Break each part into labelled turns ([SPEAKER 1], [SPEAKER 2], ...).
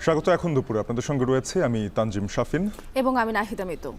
[SPEAKER 1] স্বাগত। এখন দুপুরে আপনাদের সঙ্গে রয়েছে আমি তানজিম শাফিন
[SPEAKER 2] এবং আমি Nahida Mitu.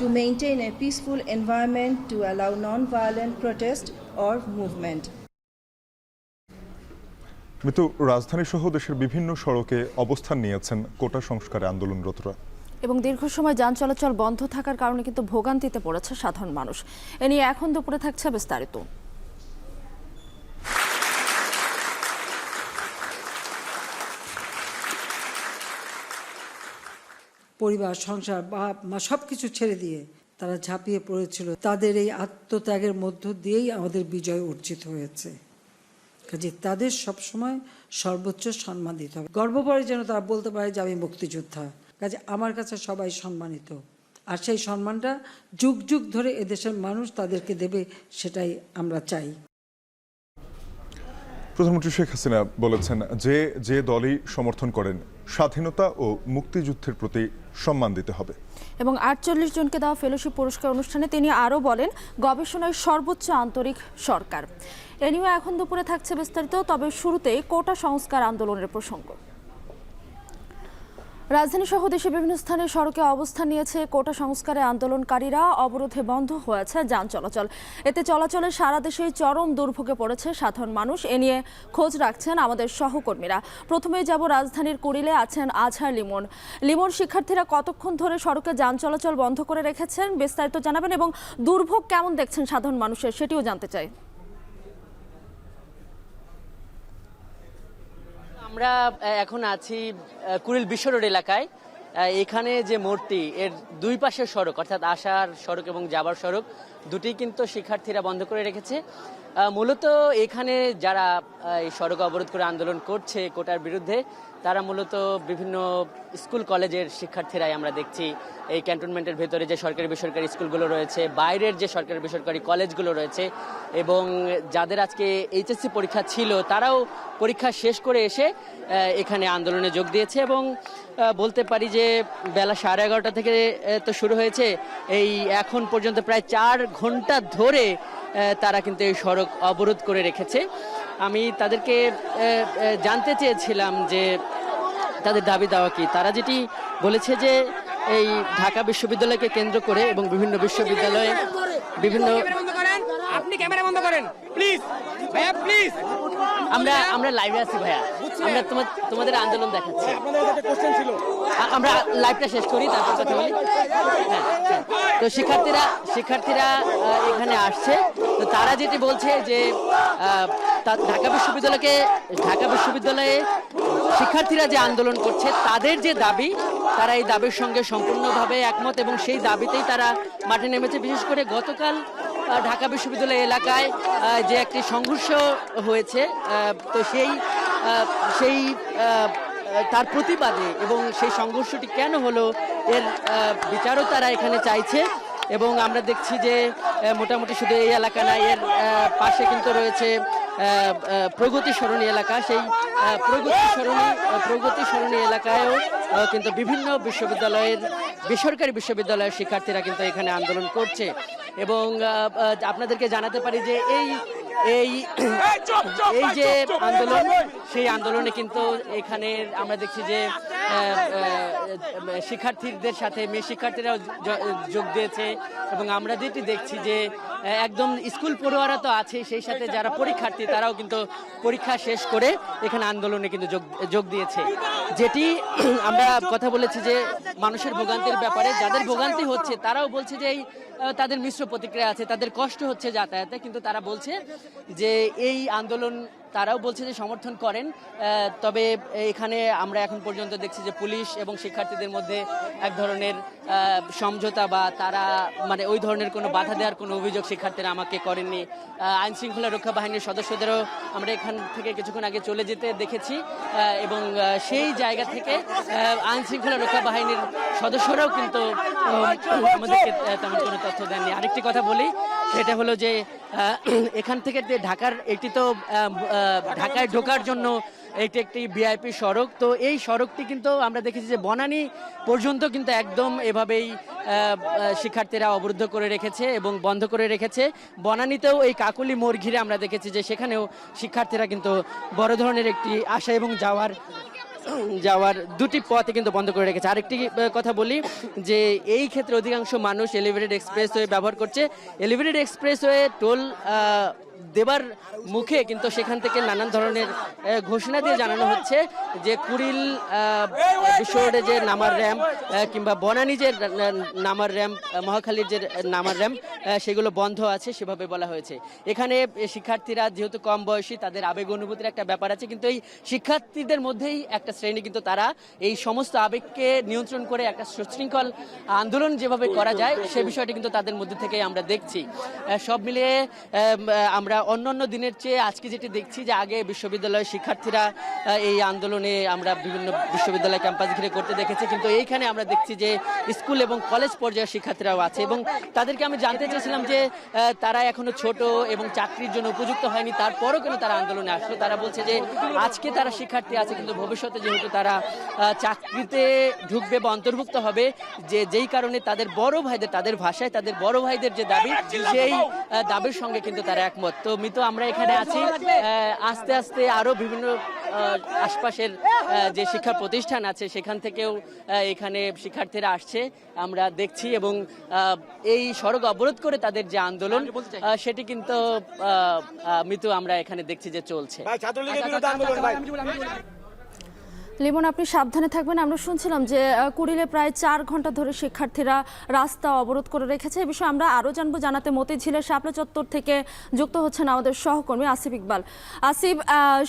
[SPEAKER 3] To maintain a peaceful environment to allow non-violent protest or movement.
[SPEAKER 1] Mitu, রাজধানী সহ দেশের বিভিন্ন সড়কে অবস্থান নিয়েছেন কোটা সংস্কারে আন্দোলনরতরা
[SPEAKER 2] এবং দীর্ঘ সময় যান চলাচল বন্ধ থাকার কারণে কিন্তু ভোগান্তিতে পড়েছে সাধারণ মানুষ। এ নিয়ে এখন দুপুরে থাকছে বিস্তারিত।
[SPEAKER 4] পরিবার, সংসার, বাপ মা সবকিছু ছেড়ে দিয়ে তারা ঝাঁপিয়ে পড়েছিল। তাদের এই আত্মত্যাগের মধ্য দিয়েই আমাদের বিজয় অর্জিত হয়েছে। কাজে তাদের সবসময় সর্বোচ্চ সম্মান দিতে হবে। গর্ব করে যেন তারা বলতে পারে যে আমি মুক্তিযোদ্ধা। কাজে আমার কাছে সবাই সম্মানিত, আর সেই সম্মানটা যুগ যুগ ধরে এদেশের মানুষ তাদেরকে দেবে, সেটাই আমরা চাই।
[SPEAKER 1] প্রধানমন্ত্রী শেখ হাসিনা বলেছেন যে যে দলই সমর্থন করেন স্বাধীনতা ও মুক্তিযুদ্ধের প্রতি সম্মান দিতে হবে।
[SPEAKER 2] এবং ৪৮ জনকে দেওয়া ফেলোশিপ পুরস্কার অনুষ্ঠানে তিনি আরও বলেন, গবেষণায় সর্বোচ্চ আন্তরিক সরকার। এ নিয়ে এখন দুপুরে থাকছে বিস্তারিত। তবে শুরুতে কোটা সংস্কার আন্দোলনের প্রসঙ্গ। রাজধানী সহ দেশের বিভিন্ন স্থানে সড়কে অবস্থান নিয়েছে কোটা সংস্কারে আন্দোলনকারীরা। অবরোধে বন্ধ হয়েছে যান চলাচল। এতে চলাচলে সারা দেশে চরম দুর্ভোগে পড়েছে সাধারণ মানুষ। এ নিয়ে খোঁজ রাখছেন আমাদের সহকর্মীরা। প্রথমেই যাব রাজধানীর কুড়িলে, আছেন আজহার লিমন। লিমন, শিক্ষার্থীরা কতক্ষণ ধরে সড়কে যান চলাচল বন্ধ করে রেখেছেন, বিস্তারিত জানাবেন এবং দুর্ভোগ কেমন দেখছেন সাধারণ মানুষের, সেটিও জানতে চাই।
[SPEAKER 5] আমরা এখন আছি কুড়িল বিশ্ব রোড এলাকায়। এখানে যে মোড়টি, এর দুই পাশের সড়ক, অর্থাৎ আসার সড়ক এবং যাবার সড়ক দুটি কিন্তু শিক্ষার্থীরা বন্ধ করে রেখেছে। মূলত এখানে যারা এই সড়ক অবরোধ করে আন্দোলন করছে কোটার বিরুদ্ধে, তারা মূলত বিভিন্ন স্কুল কলেজের শিক্ষার্থীরাই আমরা দেখছি। এই ক্যান্টনমেন্টের ভেতরে যে সরকারি বেসরকারি স্কুলগুলো রয়েছে, বাইরের যে সরকারি বেসরকারি কলেজগুলো রয়েছে, এবং যাদের আজকে এইচএসসি পরীক্ষা ছিল, তারাও পরীক্ষা শেষ করে এসে এখানে আন্দোলনে যোগ দিয়েছে। এবং বলতে পারি যে বেলা 11:30 থেকে তো শুরু হয়েছে, এই এখন পর্যন্ত প্রায় 4 ঘন্টা ধরে তারা কিন্তু এই সড়ক অবরোধ করে রেখেছে। আমি তাদেরকে জানতে চেয়েছিলাম যে তাদের দাবি দেওয়া কি। তারা যেটি বলেছে যে এই ঢাকা বিশ্ববিদ্যালয়কে কেন্দ্র করে এবং বিভিন্ন বিশ্ববিদ্যালয়ে বিভিন্ন
[SPEAKER 6] আপনি ক্যামেরা বন্ধ করেন প্লিজ ভাইয়া, প্লিজ।
[SPEAKER 5] আমরা লাইভে আছি ভাইয়া, আমরা তোমাদের আন্দোলন দেখাচ্ছি। আমরা লাইভটা শেষ করি, তারপর কথা বলি। তো শিক্ষার্থীরা এখানে আসছে। তো তারা যেটি বলছে যে ঢাকা বিশ্ববিদ্যালয়ে শিক্ষার্থীরা যে আন্দোলন করছে, তাদের যে দাবি, তারা এই দাবির সঙ্গে সম্পূর্ণভাবে একমত এবং সেই দাবিতেই তারা মাঠে নেমেছে। বিশেষ করে গতকাল ঢাকা বিশ্ববিদ্যালয় এলাকায় যে একটি সংঘর্ষ হয়েছে, তো সেই তার প্রতিবাদে এবং সেই সংঘর্ষটি কেন হলো এর বিচারও তারা এখানে চাইছে। এবং আমরা দেখছি যে মোটামুটি শুধু এই এলাকা না, এর পাশে কিন্তু রয়েছে প্রগতি সরণি এলাকা। সেই প্রগতি সরণি এলাকায়ও কিন্তু বিভিন্ন বেসরকারি বিশ্ববিদ্যালয়ের শিক্ষার্থীরা কিন্তু এখানে আন্দোলন করছে। এবং আপনাদেরকে জানাতে পারি যে এই এই এই যে আন্দোলন, সেই আন্দোলনে কিন্তু এখানে আমরা দেখছি যে শিক্ষার্থীদের সাথে মেয়ে শিক্ষার্থীরাও যোগ দিয়েছে এবং আমরা যেটি দেখছি যে একদম স্কুল পড়ুয়ারা তো আছে, সেই সাথে যারা পরীক্ষার্থী তারাও কিন্তু পরীক্ষা শেষ করে এখানে আন্দোলনে কিন্তু যোগ দিয়েছে। যেটি আমরা কথা বলেছি যে মানুষের ভোগান্তির ব্যাপারে, যাদের ভোগান্তি হচ্ছে তারাও বলছে যে তাদের মিশ্র প্রতিক্রিয়া আছে, তাদের কষ্ট হচ্ছে যাতায়াতে, কিন্তু তারা বলছে যে এই আন্দোলন তারাও বলছে যে সমর্থন করেন। তবে এখানে আমরা এখন পর্যন্ত দেখছি যে পুলিশ এবং শিক্ষার্থীদের মধ্যে এক ধরনের সমঝোতা বা তারা মানে ওই ধরনের কোনো বাধা দেওয়ার কোনো অভিযোগ শিক্ষার্থীরা আমাকে করেননি। আইন শৃঙ্খলা রক্ষা বাহিনীর সদস্যদেরও আমরা এখান থেকে কিছুক্ষণ আগে চলে যেতে দেখেছি এবং সেই জায়গা থেকে আইন শৃঙ্খলা রক্ষা বাহিনীর সদস্যরাও কিন্তু আমাদেরকে তেমন কোনো তথ্য দেননি। আরেকটি কথা বলি, সেটা হলো যে এখান থেকে ঢাকার একটি তো ঢাকায় ঢোকার জন্য এটি একটি ভিআইপি সড়ক, তো এই সড়কটি কিন্তু আমরা দেখেছি যে বনানী পর্যন্ত কিন্তু একদম এভাবেই শিক্ষার্থীরা অবরুদ্ধ করে রেখেছে এবং বন্ধ করে রেখেছে। বনানীতেও এই কাকুলি মোড় ঘিরে আমরা দেখেছি যে সেখানেও শিক্ষার্থীরা কিন্তু বড় ধরনের একটি আসা এবং যাওয়ার দুটি পথে কিন্তু বন্ধ করে রেখেছে। আরেকটি কথা বলি যে এই ক্ষেত্রে অধিকাংশ মানুষ এলিভেটেড এক্সপ্রেসওয়ে ব্যবহার করছে। এলিভেটেড এক্সপ্রেসওয়ে টোল দেবার মুখে কিন্তু সেখান থেকে নানান ধরনের ঘোষণা দিয়ে জানানো হচ্ছে যে কুড়িল বিশ্ব রোডে যে নামার র্যাম্প কিংবা বনানী যে নামার র্যাম্প, মহাখালীর যে নামার র্যাম্প সেগুলো বন্ধ আছে, সেভাবে বলা হয়েছে। এখানে শিক্ষার্থীরা যেহেতু কম বয়সী, তাদের আবেগ অনুভূতির একটা ব্যাপার আছে, কিন্তু এই শিক্ষার্থীদের মধ্যেই একটা শ্রেণী কিন্তু তারা এই সমস্ত আবেগকে নিয়ন্ত্রণ করে একটা সুশৃঙ্খল আন্দোলন যেভাবে করা যায় সে বিষয়টি কিন্তু তাদের মধ্যে থেকে আমরা দেখছি। সব মিলিয়ে আমরা অন্যান্য দিনের চেয়ে আজকে যেটি দেখছি যে আগে বিশ্ববিদ্যালয়ের শিক্ষার্থীরা এই আন্দোলনে আমরা বিভিন্ন বিশ্ববিদ্যালয় ক্যাম্পাস ঘিরে করতে দেখেছি, কিন্তু এইখানে আমরা দেখছি যে স্কুল এবং কলেজ পর্যায়ের শিক্ষার্থীরাও আছে এবং তাদেরকে আমি জানতে চেয়েছিলাম যে তারা এখনো ছোট এবং চাকরির জন্য উপযুক্ত হয়নি, তারপরও কেন তারা আন্দোলনে আসলো। তারা বলছে যে আজকে তারা শিক্ষার্থী আছে, কিন্তু ভবিষ্যতে যেহেতু তারা চাকরিতে ঢুকবে বা অন্তর্ভুক্ত হবে, যেই কারণে তাদের বড় ভাইদের, তাদের ভাষায় তাদের বড় ভাইদের যে দাবি, সেই দাবির সঙ্গে কিন্তু তারা একমত। তো মিতু, আমরা এখানে আছি, আস্তে আস্তে আরো বিভিন্ন আশপাশের যে শিক্ষা প্রতিষ্ঠান আছে সেখান থেকেও এখানে শিক্ষার্থীরা আসছে আমরা দেখছি এবং এই সড়ক অবরোধ করে তাদের যে আন্দোলন সেটি কিন্তু মিতু আমরা এখানে দেখছি যে চলছে।
[SPEAKER 2] লিমন, আপনি সাবধানে থাকবেন। আমরা শুনছিলাম যে কুড়িলে প্রায় 4 ঘন্টা ধরে শিক্ষার্থীরা রাস্তা অবরোধ করে রেখেছে। এ বিষয়ে আমরা আরও জানবো। জানাতে মতিঝিলের শাপলা চত্বর থেকে যুক্ত হচ্ছেন আমাদের সহকর্মী আসিফ ইকবাল। আসিফ,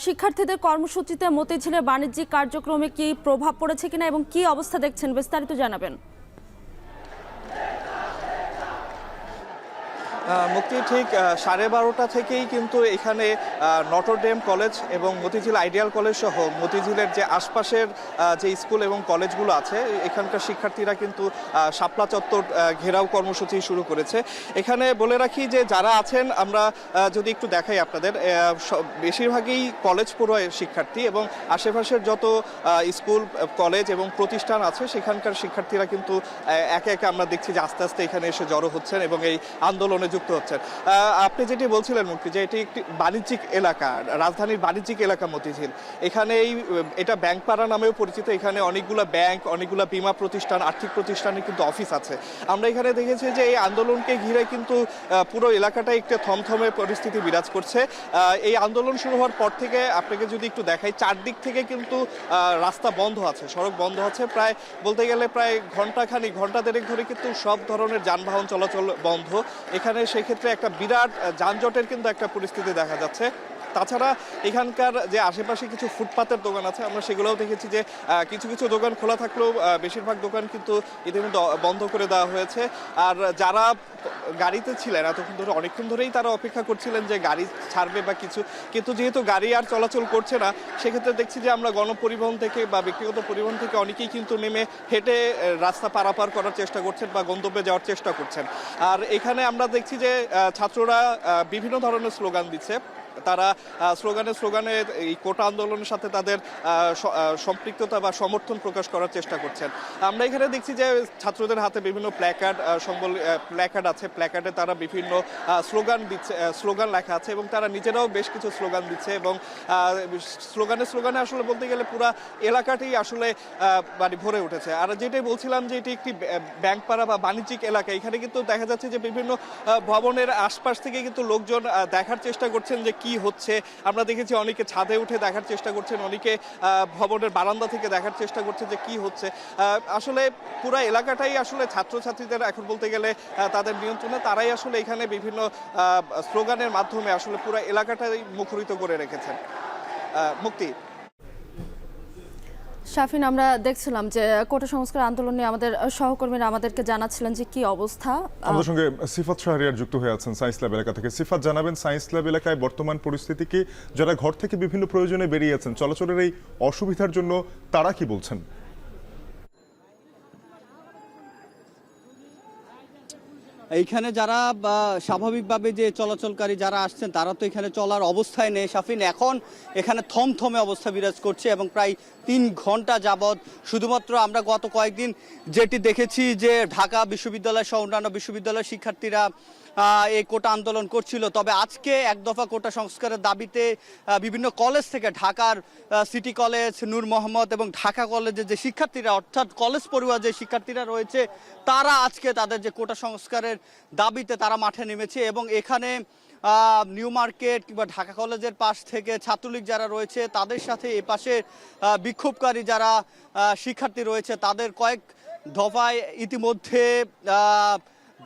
[SPEAKER 2] শিক্ষার্থীদের কর্মসূচিতে মতিঝিলের বাণিজ্যিক কার্যক্রমে কি প্রভাব পড়েছে কিনা এবং কি অবস্থা দেখছেন, বিস্তারিত জানাবেন।
[SPEAKER 7] মুক্তি ঠিক 12:30 থেকেই কিন্তু এখানে নটরডেম কলেজ এবং মতিঝিল আইডিয়াল কলেজ সহ মতিঝিলের যে আশপাশের যে স্কুল এবং কলেজগুলো আছে এখানকার শিক্ষার্থীরা কিন্তু শাপলা চত্বর ঘেরাও কর্মসূচি শুরু করেছে। এখানে বলে রাখি যে যারা আছেন, আমরা যদি একটু দেখাই আপনাদের, বেশিরভাগই কলেজ পড়ুয়া শিক্ষার্থী এবং আশেপাশের যত স্কুল, কলেজ এবং প্রতিষ্ঠান আছে সেখানকার শিক্ষার্থীরা কিন্তু একে একে আমরা দেখছি যে আস্তে আস্তে এখানে এসে জড়ো হচ্ছেন এবং এই আন্দোলনে যুক্ত হচ্ছেন। আপনি যেটি বলছিলেন মুক্তি, যে এটি একটি বাণিজ্যিক এলাকা, রাজধানীর বাণিজ্যিক এলাকা মতিঝিল। এখানে এটা ব্যাংকপাড়া নামেও পরিচিত। এখানে অনেকগুলো ব্যাংক, অনেকগুলো বীমা প্রতিষ্ঠান, আর্থিক প্রতিষ্ঠানের কিন্তু অফিস আছে। আমরা এখানে দেখেছি যে এই আন্দোলনকে ঘিরে কিন্তু পুরো এলাকাটাই একটা থমথমে পরিস্থিতি বিরাজ করছে। এই আন্দোলন শুরু হওয়ার পর থেকে আপনাকে যদি একটু দেখাই, চারদিক থেকে কিন্তু রাস্তা বন্ধ আছে, সড়ক বন্ধ আছে। প্রায় বলতে গেলে প্রায় ঘন্টা দেড়েক ধরে কিন্তু সব ধরনের যানবাহন চলাচল বন্ধ এখানে। সেক্ষেত্রে একটা বিরাট যানজটের কিন্তু একটা পরিস্থিতি দেখা যাচ্ছে। তাছাড়া এখানকার যে আশেপাশে কিছু ফুটপাতের দোকান আছে আমরা সেগুলোও দেখেছি যে কিছু কিছু দোকান খোলা থাকলেও বেশিরভাগ দোকান কিন্তু ইতিমধ্যে বন্ধ করে দেওয়া হয়েছে। আর যারা গাড়িতে ছিলেন এতক্ষণ ধরে, অনেকক্ষণ ধরেই তারা অপেক্ষা করছিলেন যে গাড়ি ছাড়বে বা কিছু, কিন্তু যেহেতু গাড়ি আর চলাচল করছে না সেক্ষেত্রে দেখছি যে আমরা গণপরিবহন থেকে বা ব্যক্তিগত পরিবহন থেকে অনেকেই কিন্তু নেমে হেঁটে রাস্তা পারাপার করার চেষ্টা করছেন বা গন্তব্যে যাওয়ার চেষ্টা করছেন। আর এখানে আমরা দেখছি যে ছাত্ররা বিভিন্ন ধরনের স্লোগান দিচ্ছে। তারা স্লোগানে এই কোটা আন্দোলনের সাথে তাদের সম্পৃক্ততা বা সমর্থন প্রকাশ করার চেষ্টা করছেন। আমরা এখানে দেখছি যে ছাত্রদের হাতে বিভিন্ন প্ল্যাকার্ড আছে, প্ল্যাকার্ডে তারা বিভিন্ন স্লোগান লেখা আছে এবং তারা নিজেরাও বেশ কিছু স্লোগান দিচ্ছে এবং স্লোগানে আসলে বলতে গেলে পুরা এলাকাটাই আসলে মানে ভরে উঠেছে। আর যেটাই বলছিলাম যে এটি একটি ব্যাংকপাড়া বা বাণিজ্যিক এলাকা, এখানে কিন্তু দেখা যাচ্ছে যে বিভিন্ন ভবনের আশপাশ থেকে কিন্তু লোকজন দেখার চেষ্টা করছেন যে কি হচ্ছে। আমরা দেখেছি অনেকে ছাদে উঠে দেখার চেষ্টা করছেন, অনেকে ভবনের বারান্দা থেকে দেখার চেষ্টা করছে যে কি হচ্ছে। আসলে পুরো এলাকাটাই আসলে ছাত্রছাত্রীদের এখন বলতে গেলে তাদের নিয়ন্ত্রণে, তারাই আসলে এখানে বিভিন্ন স্লোগানের মাধ্যমে আসলে পুরো এলাকাটাই মুখরিত করে রেখেছেন। মুক্তি।
[SPEAKER 2] শাফিন, আমরা দেখছিলাম যে কোটা সংস্কার আন্দোলন নিয়ে আমাদের সহকর্মীরা আমাদেরকে জানাচ্ছিলেন যে কি অবস্থা।
[SPEAKER 1] আমাদের সঙ্গে সিফাত শাহরিয়ার যুক্ত হয়ে আছেন সায়েন্স ল্যাব এলাকা থেকে। সিফাত, জানাবেন সায়েন্স ল্যাব এলাকায় বর্তমান পরিস্থিতি কি? যারা ঘর থেকে বিভিন্ন প্রয়োজনে বেরিয়েছেন, চলাচলের এই অসুবিধার জন্য তারা কি বলছেন?
[SPEAKER 8] এইখানে যারা স্বাভাবিকভাবে যে চলাচলকারী যারা আসছেন তারা তো এখানে চলার অবস্থায় নেই শাফিন। এখন এখানে থমথমে অবস্থা বিরাজ করছে এবং প্রায় 3 ঘন্টা যাবৎ শুধুমাত্র আমরা গত কয়েকদিন যেটি দেখেছি যে ঢাকা বিশ্ববিদ্যালয় সহ অন্যান্য বিশ্ববিদ্যালয়ের শিক্ষার্থীরা এই কোটা আন্দোলন করছিল, তবে আজকে এক দফা কোটা সংস্কারের দাবিতে বিভিন্ন কলেজ থেকে ঢাকার সিটি কলেজ, নূর মোহাম্মদ এবং ঢাকা কলেজের যে শিক্ষার্থীরা অর্থাৎ কলেজ পড়ুয়া যে শিক্ষার্থীরা রয়েছে তারা আজকে তাদের যে কোটা সংস্কারের দাবিতে তারা মাঠে নেমেছে এবং এখানে নিউ মার্কেট কিংবা ঢাকা কলেজের পাশ থেকে ছাত্রলীগ যারা রয়েছে তাদের সাথে এ পাশে বিক্ষোভকারী যারা শিক্ষার্থী রয়েছে তাদের কয়েক দফায় ইতিমধ্যে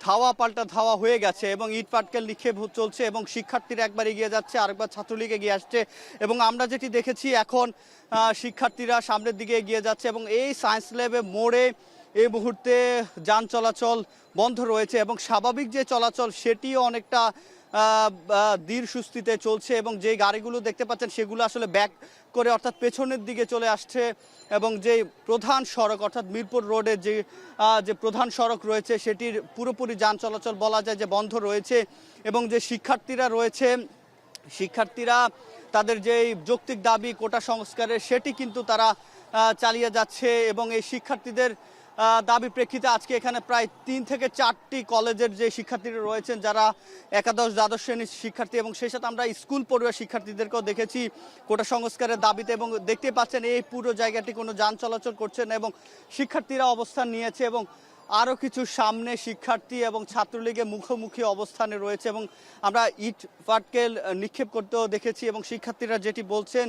[SPEAKER 8] ধাওয়া পাল্টা ধাওয়া হয়ে গেছে এবং ইট পাটকেল নিক্ষেপ চলছে এবং শিক্ষার্থীরা একবার এগিয়ে যাচ্ছে, আরেকবার ছাত্রলীগ এগিয়ে আসছে এবং আমরা যেটি দেখেছি এখন শিক্ষার্থীরা সামনের দিকে এগিয়ে যাচ্ছে এবং এই সায়েন্স ল্যাবে মোড়ে এই মুহূর্তে যান চলাচল বন্ধ রয়েছে এবং স্বাভাবিক যে চলাচল সেটিও অনেকটা ধীর সুস্থিতে চলছে এবং যে গাড়িগুলো দেখতে পাচ্ছেন সেগুলো আসলে ব্যাক করে অর্থাৎ পেছনের দিকে চলে আসছে এবং যে প্রধান সড়ক অর্থাৎ মিরপুর রোডের যে প্রধান সড়ক রয়েছে সেটির পুরোপুরি যান চলাচল বলা যায় যে বন্ধ রয়েছে এবং যে শিক্ষার্থীরা রয়েছে শিক্ষার্থীরা তাদের যে যৌক্তিক দাবি কোটা সংস্কারের সেটি কিন্তু তারা চালিয়ে যাচ্ছে এবং এই শিক্ষার্থীদের দাবি প্রেক্ষিতে আজকে এখানে প্রায় 3 থেকে 4টি কলেজের যে শিক্ষার্থীরা রয়েছেন যারা একাদশ দ্বাদশ শ্রেণীর শিক্ষার্থী এবং সেই সাথে আমরা স্কুল পড়ুয়া শিক্ষার্থীদেরকেও দেখেছি কোটা সংস্কারের দাবিতে এবং দেখতে পাচ্ছেন এই পুরো জায়গাটি কোনো যান চলাচল করছে না এবং শিক্ষার্থীরা অবস্থান নিয়েছে এবং আরও কিছু সামনে শিক্ষার্থী এবং ছাত্রলীগের মুখোমুখি অবস্থানে রয়েছে এবং আমরা ইট পাটকেল নিক্ষেপ করতেও দেখেছি এবং শিক্ষার্থীরা যেটি বলছেন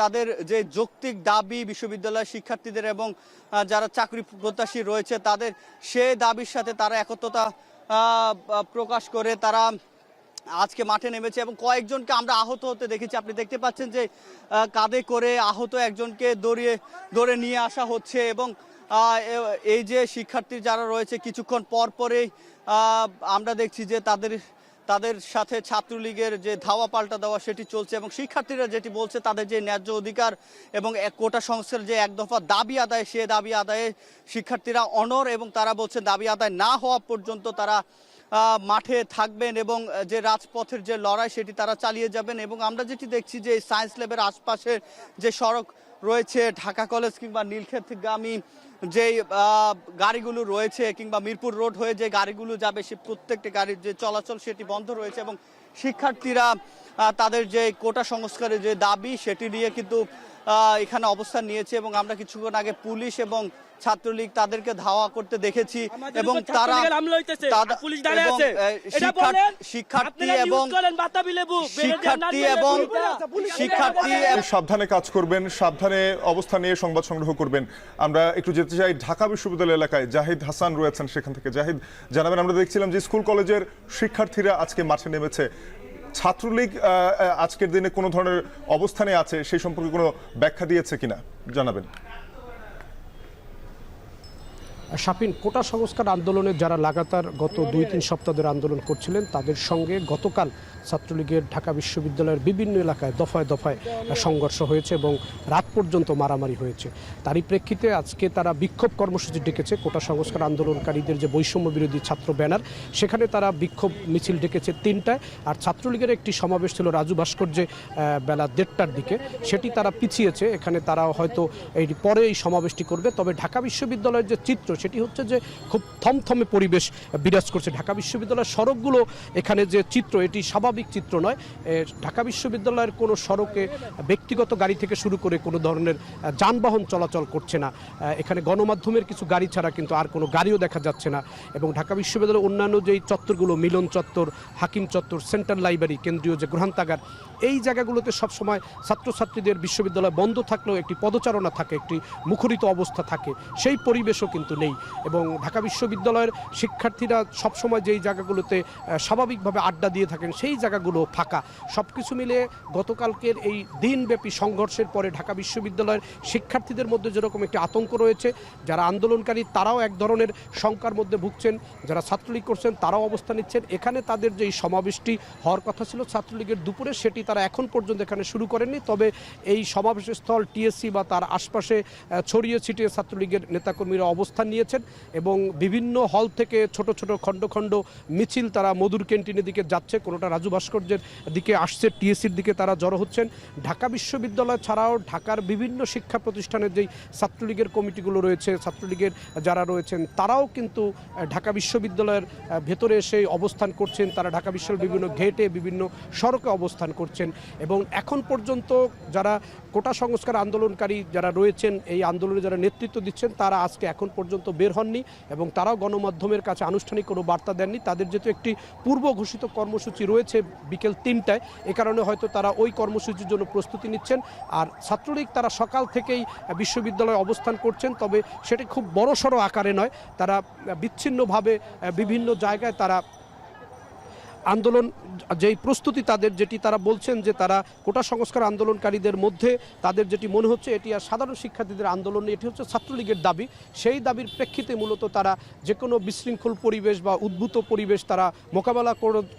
[SPEAKER 8] তাদের যে যৌক্তিক দাবি বিশ্ববিদ্যালয়ের শিক্ষার্থীদের এবং যারা চাকরি প্রত্যাশী রয়েছে তাদের সেই দাবির সাথে তারা একত্রতা প্রকাশ করে তারা আজকে মাঠে নেমেছে এবং কয়েকজনকে আমরা আহত হতে দেখেছি। আপনি দেখতে পাচ্ছেন যে কাঁধে করে আহত একজনকে ধরে নিয়ে আসা হচ্ছে এবং এই যে শিক্ষার্থী যারা রয়েছে কিছুক্ষণ পর পরেই আমরা দেখছি যে তাদের সাথে ছাত্রলীগের যে ধাওয়া পাল্টা দেওয়া সেটি চলছে এবং শিক্ষার্থীরা যেটি বলছে তাদের যে ন্যায্য অধিকার এবং কোটা সংস্কারের যে এক দফা দাবি আদায় সে দাবি আদায়ে শিক্ষার্থীরা অনড় এবং তারা বলছে দাবি আদায় না হওয়া পর্যন্ত তারা মাঠে থাকবেন এবং যে রাজপথের যে লড়াই সেটি তারা চালিয়ে যাবেন এবং আমরা যেটি দেখছি যে সায়েন্স ল্যাবের আশপাশের যে সড়ক রয়েছে ঢাকা কলেজ কিংবা নীলক্ষেতগামী যেই গাড়িগুলো রয়েছে কিংবা মিরপুর রোড হয়ে যে গাড়িগুলো যাবে সে প্রত্যেকটি গাড়ির যে চলাচল সেটি বন্ধ রয়েছে এবং শিক্ষার্থীরা তাদের যে কোটা সংস্কারের যে দাবি সেটি নিয়ে কিন্তু এখানে অবস্থান নিয়েছে এবং আমরা কিছুক্ষণ আগে পুলিশ এবং ছাত্রলীগ তাদেরকে ধাওয়া করতে দেখেছি এবং তারা শিক্ষার্থী
[SPEAKER 1] সাবধানে কাজ করবেন, সাবধানে অবস্থান নিয়ে সংবাদ সংগ্রহ করবেন। আমরা একটু যেতে চাই ঢাকা বিশ্ববিদ্যালয় এলাকায়, জাহিদ হাসান রয়েছেন সেখান থেকে। জাহিদ, জানাবেন, আমরা দেখছিলাম যে স্কুল কলেজের শিক্ষার্থীরা আজকে মাঠে নেমেছে, ছাত্রলীগ আজকের দিনে কোনো ধরনের অবস্থানে আছে সেই সম্পর্কে কোনো ব্যাখ্যা দিয়েছে কিনা জানাবেন।
[SPEAKER 9] শাপিন, কোটা সংস্কার আন্দোলনে যারা লাগাতার গত 2-3 সপ্তাহ ধরে আন্দোলন করছিলেন তাদের সঙ্গে গতকাল ছাত্রলীগের ঢাকা বিশ্ববিদ্যালয়ের বিভিন্ন এলাকায় দফায় দফায় সংঘর্ষ হয়েছে এবং রাত পর্যন্ত মারামারি হয়েছে। তারই প্রেক্ষিতে আজকে তারা বিক্ষোভ কর্মসূচি ডেকেছে। কোটা সংস্কার আন্দোলনকারীদের যে বৈষম্য বিরোধী ছাত্র ব্যানার, সেখানে তারা বিক্ষোভ মিছিল ডেকেছে 3টায়। আর ছাত্রলীগের একটি সমাবেশ ছিল রাজু ভাস্কর্যে বেলা 1:30টার দিকে, সেটি তারা পিছিয়েছে। এখানে তারা হয়তো পরে এই সমাবেশটি করবে। তবে ঢাকা বিশ্ববিদ্যালয়ের যে চিত্র, সেটি হচ্ছে যে খুব থমথমে পরিবেশ বিরাজ করছে। ঢাকা বিশ্ববিদ্যালয়ের সড়কগুলো এখানে যে চিত্র, এটি স্বাভাবিক চিত্র নয়। ঢাকা বিশ্ববিদ্যালয়ের কোনো সড়কে ব্যক্তিগত গাড়ি থেকে শুরু করে কোনো ধরনের যানবাহন চলাচল করছে না। এখানে গণমাধ্যমের কিছু গাড়ি ছাড়া কিন্তু আর কোনো গাড়িও দেখা যাচ্ছে না। এবং ঢাকা বিশ্ববিদ্যালয়ের অন্যান্য যেই চত্বরগুলো, মিলন চত্বর, হাকিম চত্বর, সেন্ট্রাল লাইব্রেরি, কেন্দ্রীয় যে গ্রন্থাগার, এই জায়গাগুলোতে সবসময় ছাত্রছাত্রীদের বিশ্ববিদ্যালয় বন্ধ থাকলেও একটি পদচারণা থাকে, একটি মুখরিত অবস্থা থাকে, সেই পরিবেশও কিন্তু নেই। এবং ঢাকা বিশ্ববিদ্যালয়ের শিক্ষার্থীরা সবসময় যেই জায়গাগুলোতে স্বাভাবিকভাবে আড্ডা দিয়ে থাকেন, সেই জায়গাগুলো ফাঁকা। সব কিছু মিলে গতকালকের এই দিনব্যাপী সংঘর্ষের পরে ঢাকা বিশ্ববিদ্যালয়ের শিক্ষার্থীদের মধ্যে যেরকম একটি আতঙ্ক রয়েছে, যারা আন্দোলনকারী তারাও এক ধরনের শঙ্কার মধ্যে ভুগছেন, যারা ছাত্রলীগ করছেন তারাও অবস্থান নিচ্ছেন। এখানে তাদের যে সমাবেশটি হওয়ার কথা ছিল ছাত্রলীগের দুপুরে, সেটি তারা এখন পর্যন্ত এখানে শুরু করেননি। তবে এই সমাবেশের স্থল টিএসসি বা তার আশপাশে ছড়িয়ে ছিটিয়ে ছাত্রলীগের নেতাকর্মীরা অবস্থান নিয়েছেন এবং বিভিন্ন হল থেকে ছোট ছোট খণ্ড খণ্ড মিছিল তারা মধুর ক্যান্টিনের দিকে যাচ্ছে, কোনোটা রাজু ভাস্কর্যের দিকে আসছে, টিএসসির দিকে তারা জড়ো হচ্ছেন। ঢাকা বিশ্ববিদ্যালয় ছাড়াও ঢাকার বিভিন্ন শিক্ষা প্রতিষ্ঠানের যেই ছাত্রলীগের কমিটিগুলো রয়েছে, ছাত্রলীগের যারা রয়েছেন তারাও কিন্তু ঢাকা বিশ্ববিদ্যালয়ের ভেতরে এসে অবস্থান করছেন। তারা ঢাকা বিশ্ববিদ্যালয়ের বিভিন্ন গেটে, বিভিন্ন সড়কে অবস্থান করছেন। এবং এখন পর্যন্ত যারা কোটা সংস্কার আন্দোলনকারী যারা রয়েছেন, এই আন্দোলনে যারা নেতৃত্ব দিচ্ছেন, তারা আজকে এখন পর্যন্ত বের হননি এবং তারাও গণমাধ্যমের কাছে আনুষ্ঠানিক কোনো বার্তা দেননি। তাদের যেহেতু একটি পূর্ব ঘোষিত কর্মসূচি রয়েছে বিকেল 3টায়, এ কারণে হয়তো তারা ওই কর্মসূচির জন্য প্রস্তুতি নিচ্ছেন। আর ছাত্রলীগ তারা সকাল থেকেই বিশ্ববিদ্যালয়ে অবস্থান করছেন, তবে সেটি খুব বড়সড় আকারে নয়। তারা বিচ্ছিন্নভাবে বিভিন্ন জায়গায় তারা আন্দোলন যেই প্রস্তুতি তাদের, যেটি তারা বলছেন যে তারা কোটা সংস্কার আন্দোলনকারীদের মধ্যে তাদের যেটি মনে হচ্ছে এটি আর সাধারণ শিক্ষার্থীদের আন্দোলন, এটি হচ্ছে ছাত্রলীগের দাবি। সেই দাবির প্রেক্ষিতে মূলত তারা যে কোনো বিশৃঙ্খল পরিবেশ বা উদ্ভূত পরিবেশ তারা মোকাবেলা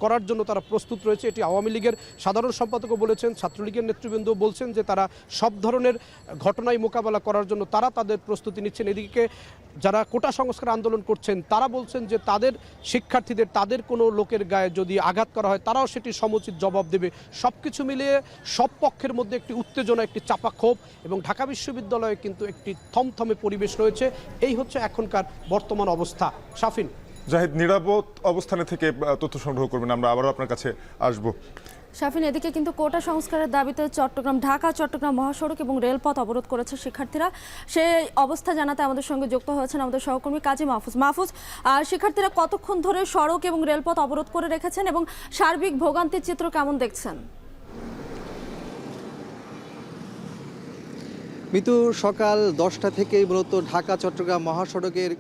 [SPEAKER 9] করার জন্য তারা প্রস্তুত রয়েছে। এটি আওয়ামী লীগের সাধারণ সম্পাদকও বলেছেন, ছাত্রলীগের নেতৃবৃন্দও বলছেন যে তারা সব ধরনের ঘটনায় মোকাবেলা করার জন্য তারা তাদের প্রস্তুতি নিচ্ছেন। এদিকে যারা কোটা সংস্কার আন্দোলন করছেন তারা বলছেন যে তাদের শিক্ষার্থীদের, তাদের কোনো লোকের গায়ে যদি আঘাত করা হয় তারাও সেটি সমুচিত জবাব দেবে। সব কিছু মিলিয়ে সব পক্ষের মধ্যে একটি উত্তেজনা, একটি চাপা ক্ষোভ এবং ঢাকা বিশ্ববিদ্যালয়ে কিন্তু একটি থমথমে পরিবেশ রয়েছে। এই হচ্ছে এখনকার বর্তমান অবস্থা। শাফিন।
[SPEAKER 1] জাহিদ, নিরাপদ অবস্থানে থেকে তথ্য সংগ্রহ করবেন, আমরা আবারও আপনার কাছে আসবো।
[SPEAKER 2] শাফিন, এদিকে কিন্তু কোটা সংস্কারের দাবিতে ঢাকা চট্টগ্রাম মহাসড়ক এবং রেলপথ অবরোধ করেছে শিক্ষার্থীরা। সেই অবস্থা জানাতে আমাদের সঙ্গে যুক্ত হয়েছেন আমাদের সহকর্মী কাজী মাহফুজ। শিক্ষার্থীরা কতক্ষণ ধরে সড়ক এবং রেলপথ অবরোধ করে রেখেছেন এবং সার্বিক ভোগান্তির চিত্র কেমন দেখছেন?
[SPEAKER 8] মিতু, সকাল 10টা থেকেই মূলত ঢাকা চট্টগ্রাম মহাসড়কের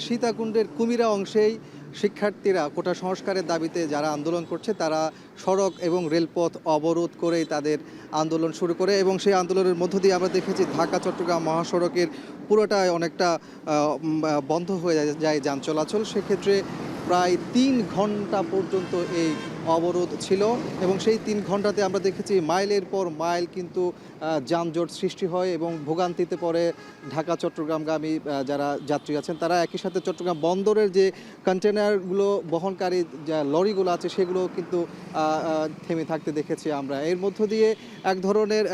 [SPEAKER 8] সীতাকুণ্ডের কুমিরা অংশেই শিক্ষার্থীরা কোটা সংস্কারের দাবিতে যারা আন্দোলন করছে তারা সড়ক এবং রেলপথ অবরোধ করেই তাদের আন্দোলন শুরু করে। এবং সেই আন্দোলনের মধ্য দিয়ে আমরা দেখেছি ঢাকা চট্টগ্রাম মহাসড়কের পুরোটাই অনেকটা বন্ধ হয়ে যায় যান চলাচল। সেক্ষেত্রে প্রায় 3 ঘন্টা পর্যন্ত এই অবরোধ ছিল এবং সেই 3 ঘন্টাতে আমরা দেখেছি মাইলের পর মাইল কিন্তু যানজট সৃষ্টি হয় এবং ভোগান্তিতে পড়ে ঢাকা চট্টগ্রামগামী যারা যাত্রী আছেন তারা। একই সাথে চট্টগ্রাম বন্দরের যে কন্টেনারগুলো বহনকারী যা লরিগুলো আছে সেগুলো কিন্তু থেমে থাকতে দেখেছি আমরা। এর মধ্য দিয়ে এক ধরনের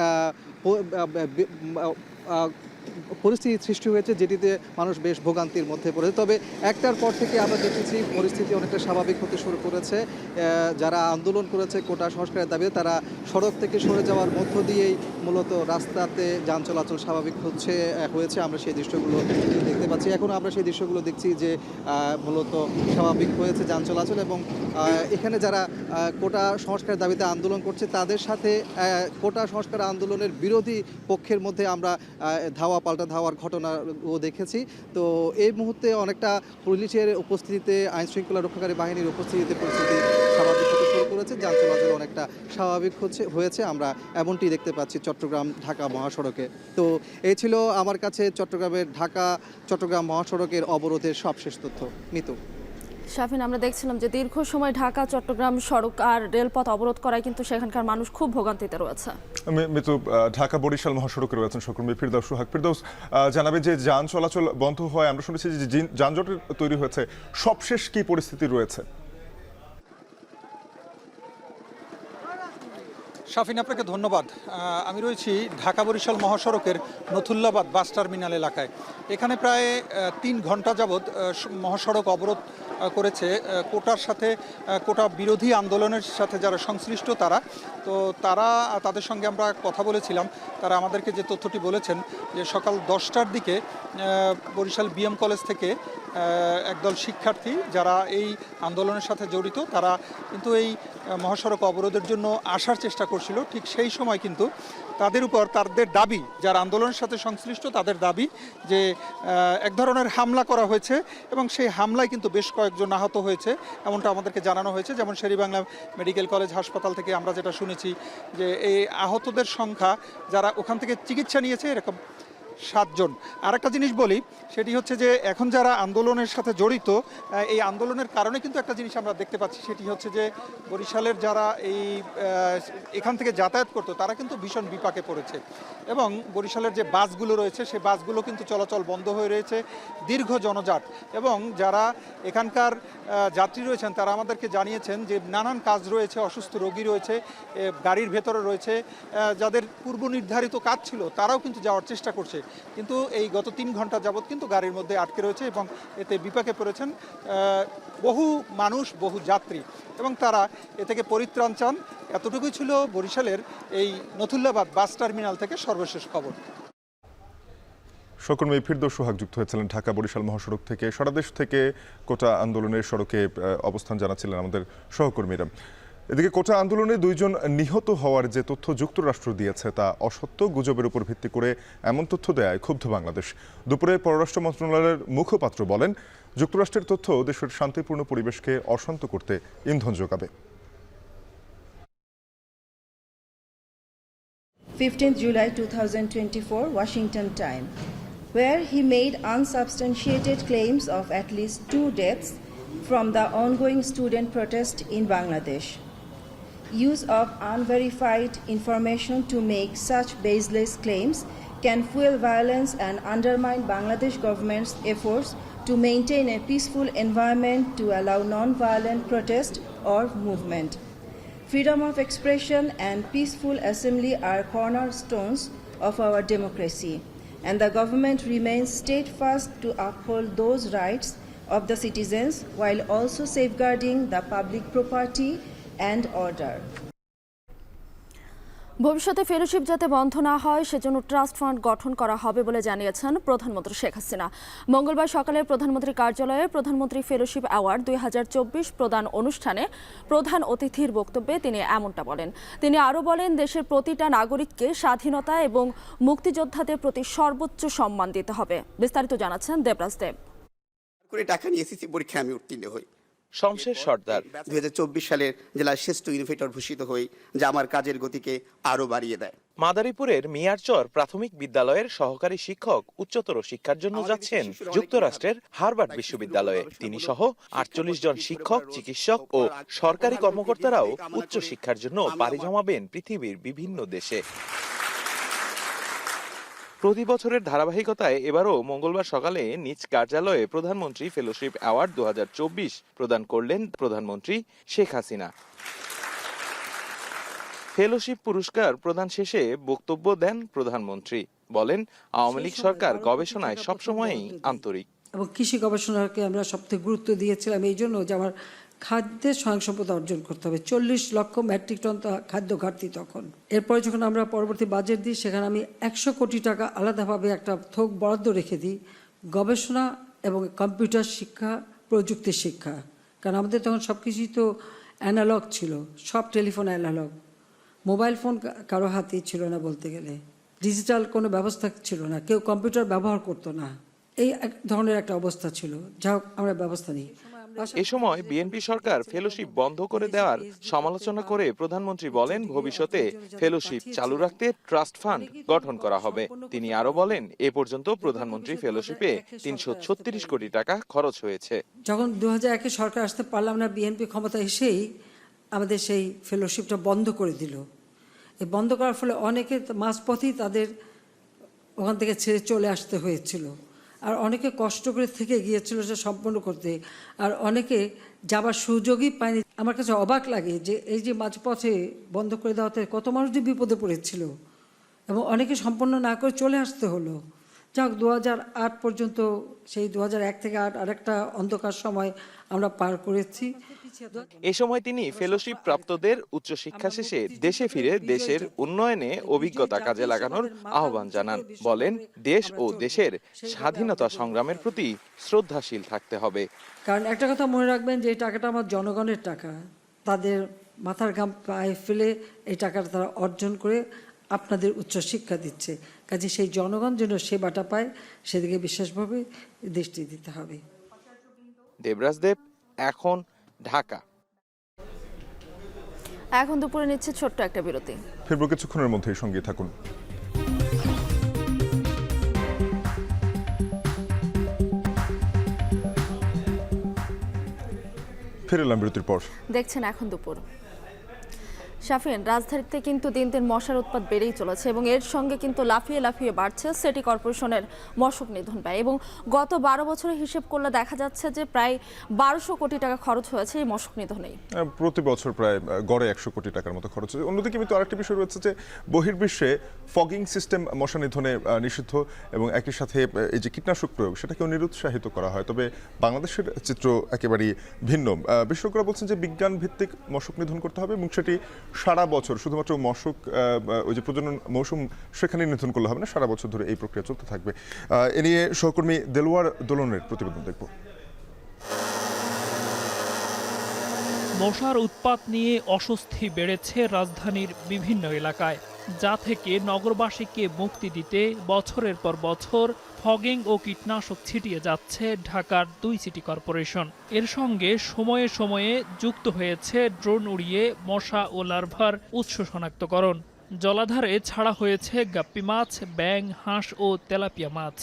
[SPEAKER 8] পরিস্থিতি সৃষ্টি হয়েছে যেটিতে মানুষ বেশ ভোগান্তির মধ্যে পড়েছে। তবে একটার পর থেকে আমরা দেখেছি পরিস্থিতি অনেকটা স্বাভাবিক হতে শুরু করেছে। যারা আন্দোলন করেছে কোটা সংস্কারের দাবিতে তারা সড়ক থেকে সরে যাওয়ার মধ্য দিয়েই মূলত রাস্তাতে যান চলাচল স্বাভাবিক হয়েছে। আমরা সেই দৃশ্যগুলো দেখতে পাচ্ছি। এখন আমরা সেই দৃশ্যগুলো দেখছি যে মূলত স্বাভাবিক হয়েছে যান চলাচল। এবং এখানে যারা কোটা সংস্কারের দাবিতে আন্দোলন করছে তাদের সাথে কোটা সংস্কার আন্দোলনের বিরোধী পক্ষের মধ্যে আমরা পাল্টা ধাওয়ার ঘটনাও দেখেছি। তো এই মুহূর্তে অনেকটা পুলিশের উপস্থিতিতে, আইন শৃঙ্খলা রক্ষাকারী বাহিনীর উপস্থিতিতে পরিস্থিতি স্বাভাবিক হতে
[SPEAKER 10] শুরু করেছে, যান চলাচল অনেকটা স্বাভাবিক হয়েছে আমরা এমনটি দেখতে পাচ্ছি চট্টগ্রাম ঢাকা মহাসড়কে। তো এই ছিল আমার কাছে চট্টগ্রামের চট্টগ্রাম মহাসড়কের অবরোধের সবশেষ তথ্য। মিতু।
[SPEAKER 2] শাফিন, আমরা দেখছিলাম যে দীর্ঘ সময় ঢাকা চট্টগ্রাম সড়ক আর রেলপথ অবরোধ করায় কিন্তু সেখানকার মানুষ খুব ভোগান্তিতে রয়েছে।
[SPEAKER 1] মিতু, ঢাকা বরিশাল মহাসড়কে রয়েছেন সহকর্মী ফিরদৌস সোহাগ। ফিরদৌস, জানাবেন যে যান চলাচল বন্ধ হয়, আমরা শুনেছি যে যানজটের তৈরি হয়েছে, সবশেষ কি পরিস্থিতি রয়েছে?
[SPEAKER 11] শাফিন, আপনাকে ধন্যবাদ। আমি রয়েছি ঢাকা বরিশাল মহাসড়কের নথুল্লাবাদ বাস টার্মিনাল এলাকায়। এখানে প্রায় 3 ঘন্টা যাবৎ মহাসড়ক অবরোধ করেছে কোটার সাথে, কোটা বিরোধী আন্দোলনের সাথে যারা সংশ্লিষ্ট তাদের সঙ্গে আমরা কথা বলেছিলাম। তারা আমাদেরকে যে তথ্যটি বলেছেন যে সকাল 10টার দিকে বরিশাল বিএম কলেজ থেকে একদল শিক্ষার্থী যারা এই আন্দোলনের সাথে জড়িত তারা কিন্তু এই মহাসড়ক অবরোধের জন্য আসার চেষ্টা করছিল। ঠিক সেই সময় কিন্তু তাদের উপর তাদের দাবি, যারা আন্দোলনের সাথে সংশ্লিষ্ট তাদের দাবি যে এক ধরনের হামলা করা হয়েছে এবং সেই হামলায় কিন্তু বেশ কয়েকজন আহত হয়েছে, এমনটা আমাদেরকে জানানো হয়েছে। যেমন শেরেবাংলা মেডিকেল কলেজ হাসপাতাল থেকে আমরা যেটা শুনেছি যে এই আহতদের সংখ্যা যারা ওখান থেকে চিকিৎসা নিয়েছে এরকম 7 জন। আর একটা জিনিস বলি, সেটি হচ্ছে যে এখন যারা আন্দোলনের সাথে জড়িত, এই আন্দোলনের কারণে কিন্তু একটা জিনিস আমরা দেখতে পাচ্ছি, সেটি হচ্ছে যে বরিশালের যারা এখান থেকে যাতায়াত করতো তারা কিন্তু ভীষণ বিপাকে পড়েছে এবং বরিশালের যে বাসগুলো রয়েছে সেই বাসগুলো কিন্তু চলাচল বন্ধ হয়ে রয়েছে, দীর্ঘ জনজট। এবং যারা এখানকার যাত্রী রয়েছেন তারা আমাদেরকে জানিয়েছেন যে নানান কাজ রয়েছে, অসুস্থ রোগী রয়েছে, গাড়ির ভেতরে রয়েছে, যাদের পূর্ব নির্ধারিত কাজ ছিল তারাও কিন্তু যাওয়ার চেষ্টা করছে, কিন্তু এই গত 3 ঘন্টা যাবৎ কিন্তু গাড়ির মধ্যে আটকে রয়েছে এবং এতে বিপাকে পড়েছেন বহু মানুষ, বহু যাত্রী এবং তারা এ থেকে পরিত্রাণ চান। এতটুকুই ছিল বরিশালের এই নথুল্লাবাদ বাস টার্মিনাল থেকে সর্বশেষ খবর।
[SPEAKER 1] সহকর্মী ফিরদৌস সোহাগ যুক্ত হয়েছিলেন ঢাকা বরিশাল মহাসড়ক থেকে। সারা দেশ থেকে কোটা আন্দোলনের সড়কে অবস্থান জানাচ্ছিলেন আমাদের সহকর্মীরা। এদিকে কোটা আন্দোলনে 2 জন নিহত হওয়ার যে তথ্য যুক্তরাষ্ট্র দিয়েছে তা অসত্য, গুজবের উপর ভিত্তি করে এমন তথ্য দেয় ক্ষুব্ধ বাংলাদেশ। দুপুরে পররাষ্ট্র মন্ত্রণালয়ের মুখপাত্র বলেন, যুক্তরাষ্ট্রের তথ্য দেশের শান্তিপূর্ণ পরিবেশকে অশান্ত করতে ইন্ধন যোগাবে।
[SPEAKER 3] 15th July 2024, Washington time, where he made unsubstantiated claims of at least 2 deaths from the ongoing student protest in Bangladesh. Use of unverified information to make such baseless claims can fuel violence and undermine Bangladesh government's efforts to maintain a peaceful environment to allow non-violent protest or movement. Freedom of expression and peaceful assembly are cornerstones of our democracy, and the government remains steadfast to uphold those rights of the citizens while also safeguarding the public property and order.
[SPEAKER 2] ভবিষ্যতে fellowship যাতে বন্ধ না হয় সেজন্য trust fund গঠন করা হবে বলে জানিয়েছেন প্রধানমন্ত্রী শেখ হাসিনা। মঙ্গলবার সকালে প্রধানমন্ত্রীর কার্যালয়ে প্রধানমন্ত্রী ফেলোশিপ অ্যাওয়ার্ড 2024 প্রদান অনুষ্ঠানে প্রধান অতিথির বক্তব্যে তিনি এমনটা বলেন। তিনি আরও বলেন, দেশের প্রতিটা নাগরিককে স্বাধীনতা এবং মুক্তিযোদ্ধাদের প্রতি সর্বোচ্চ সম্মান দিতে হবে। বিস্তারিত জানাচ্ছেন দেবরাজ দেব।
[SPEAKER 12] টাকা নিয়ে এসএসসি পরীক্ষায় আমি উত্তীর্ণ হই।
[SPEAKER 13] শমশের সর্দার
[SPEAKER 12] 2024 সালের জেলার শ্রেষ্ঠ ইনোভেটর ভূষিত হই, যা আমার কাজের গতিকে আরো বাড়িয়ে দেয়।
[SPEAKER 13] মাদারীপুরের মিয়ারচর প্রাথমিক বিদ্যালয়ের সহকারী শিক্ষক উচ্চতর শিক্ষার জন্য যাচ্ছেন যুক্তরাষ্ট্রের হার্ভার্ড বিশ্ববিদ্যালয়ে। তিনি সহ 48 জন শিক্ষক, চিকিৎসক ও সরকারি কর্মকর্তারাও উচ্চ শিক্ষার জন্য পাড়ি জমাবেন পৃথিবীর বিভিন্ন দেশে। প্রতি বছরের ধারাবাহিকতায় এবারও মঙ্গলবার সকালে নিজ কার্যালয়ে প্রধানমন্ত্রী ফেলোশিপ অ্যাওয়ার্ড 2024 প্রদান করলেন প্রধানমন্ত্রী শেখ হাসিনা। ফেলোশিপ পুরস্কার প্রদান শেষে বক্তব্য দেন প্রধানমন্ত্রী। বলেন, আওয়ামী লীগ সরকার গবেষণায় সবসময়ই আন্তরিক
[SPEAKER 4] এবং কৃষি গবেষণাকে আমরা সবথেকে গুরুত্ব দিয়েছিলাম এই জন্য যে আমার খাদ্যের স্বয়ংসম্পূর্ণতা অর্জন করতে হবে। 40 লক্ষ মেট্রিক টন খাদ্য ঘাটতি তখন। এরপরে যখন আমরা পরবর্তী বাজেট দিই সেখানে আমি 100 কোটি টাকা আলাদাভাবে একটা থোক বরাদ্দ রেখে দিই গবেষণা এবং কম্পিউটার শিক্ষা, প্রযুক্তি শিক্ষা। কারণ আমাদের তখন সব কিছুই তো অ্যানালগ ছিল, সব টেলিফোন অ্যানালগ, মোবাইল ফোন কারো হাতেই ছিল না বলতে গেলে, ডিজিটাল কোনো ব্যবস্থা ছিল না, কেউ কম্পিউটার ব্যবহার করতো না, এই এক ধরনের একটা অবস্থা ছিল। যা হোক আমরা ব্যবস্থা নিই।
[SPEAKER 13] এ সময় বিএনপি সরকার ফেলোশিপ বন্ধ করে দেওয়ার সমালোচনা করে প্রধানমন্ত্রী বলেন, ভবিষ্যতে ফেলোশিপ চালু রাখতে ট্রাস্ট ফান্ড গঠন করা হবে। তিনি আরো বলেন, এ পর্যন্ত প্রধানমন্ত্রী ফেলোশিপে ৩৩৬ কোটি টাকা খরচ হয়েছে।
[SPEAKER 4] যখন 2001-এ সরকার আসতে পারলাম না, বিএনপি ক্ষমতা এসেই আমাদের সেই ফেলোশিপটা বন্ধ করে দিল। এই বন্ধ করার ফলে অনেকে মাঝপথেই তাদের ওখান থেকে ছেড়ে চলে আসতে হয়েছিল, আর অনেকে কষ্ট করে থেকে গিয়েছিল সেটা সম্পন্ন করতে, আর অনেকে যাবার সুযোগই পায়নি। আমার কাছে অবাক লাগে যে এই যে মাঝপথে বন্ধ করে দেওয়াতে কত মানুষই বিপদে পড়েছিল এবং অনেকে সম্পন্ন না করে চলে আসতে হলো। যাক, 2008 পর্যন্ত, সেই 2001 থেকে 8 আরেকটা অন্ধকার সময় আমরা পার করেছি।
[SPEAKER 13] এ সময় তিনি ফেলোশিপ প্রাপ্তদের উচ্চশিক্ষা শেষে দেশে ফিরে দেশের উন্নয়নে অভিজ্ঞতা কাজে লাগানোর আহ্বান জানান। বলেন, দেশ ও দেশের স্বাধীনতা সংগ্রামের প্রতি শ্রদ্ধাশীল থাকতে হবে।
[SPEAKER 4] কারণ একটা কথা মনে রাখবেন যে এই টাকাটা আমার জনগণের টাকা, তাদের মাথার ঘাম পায়ে ফেলে এই টাকাটা তারা অর্জন করে আপনাদের উচ্চশিক্ষা দিচ্ছে। কাজে সেই জনগণ যেন সেবাটা পায় সেদিকে বিশেষভাবে দৃষ্টি দিতে হবে।
[SPEAKER 13] দেবরাজ দেব, এখন, ঢাকা।
[SPEAKER 2] এখন দুপুরে নিচ্ছে ছোট্ট একটা বিরতি,
[SPEAKER 1] ফিরবো কিছুক্ষণের মধ্যেই, সঙ্গে থাকুন। ফিরে এলাম বিরতির পর।
[SPEAKER 2] দেখছেন এখন দুপুর। শাফিন, রাজধানীতে কিন্তু দিন দিন মশার উৎপাত বেড়েই চলেছে এবং এর সঙ্গে কিন্তু লাফিয়ে লাফিয়ে বাড়ছে সিটি কর্পোরেশনের মশক নিধন ব্যয়। এবং গত 12 বছরের হিসেব করলে দেখা যাচ্ছে যে প্রায় 1200 কোটি টাকা খরচ হয়েছে এই মশক নিধনেই।
[SPEAKER 1] প্রতি বছর প্রায় গড়ে 100 কোটি টাকার মতো খরচ হয়েছে। অন্যদিকে কিন্তু আরেকটি বিষয় রয়েছে যে বহির্বিশ্বে ফগিং সিস্টেম মশা নিধনে নিষিদ্ধ এবং একই সাথে এই যে কীটনাশক প্রয়োগ সেটাকেও নিরুৎসাহিত করা হয়। তবে বাংলাদেশের চিত্র একেবারেই ভিন্ন। বিশেষজ্ঞরা বলছেন যে বিজ্ঞান ভিত্তিক মশক নিধন করতে হবে এবং সেটি সারা বছর, শুধুমাত্র মশক ওই যে প্রজনন মৌসুম সেখানে নিধন করলে হবে না, সারা বছর ধরে এই প্রক্রিয়া চলতে থাকবে। এ নিয়ে সহকর্মী দেলোয়ার দোলনের প্রতিবেদন দেখব।
[SPEAKER 14] মশার উৎপাত নিয়ে অস্বস্তি বেড়েছে রাজধানীর বিভিন্ন এলাকায়, যা থেকে নগরবাসীকে মুক্তি দিতে বছরের পর বছর ফগিং ও কীটনাশক ছিটিয়ে যাচ্ছে ঢাকার 2 সিটি কর্পোরেশন। এর সঙ্গে সময়ে সময়ে যুক্ত হয়েছে ড্রোন উড়িয়ে মশা ও লার্ভার উৎস শনাক্তকরণ। জলাধারে ছাড়া হয়েছে গাপ্পি মাছ, ব্যাঙ, হাঁস ও তেলাপিয়া মাছ।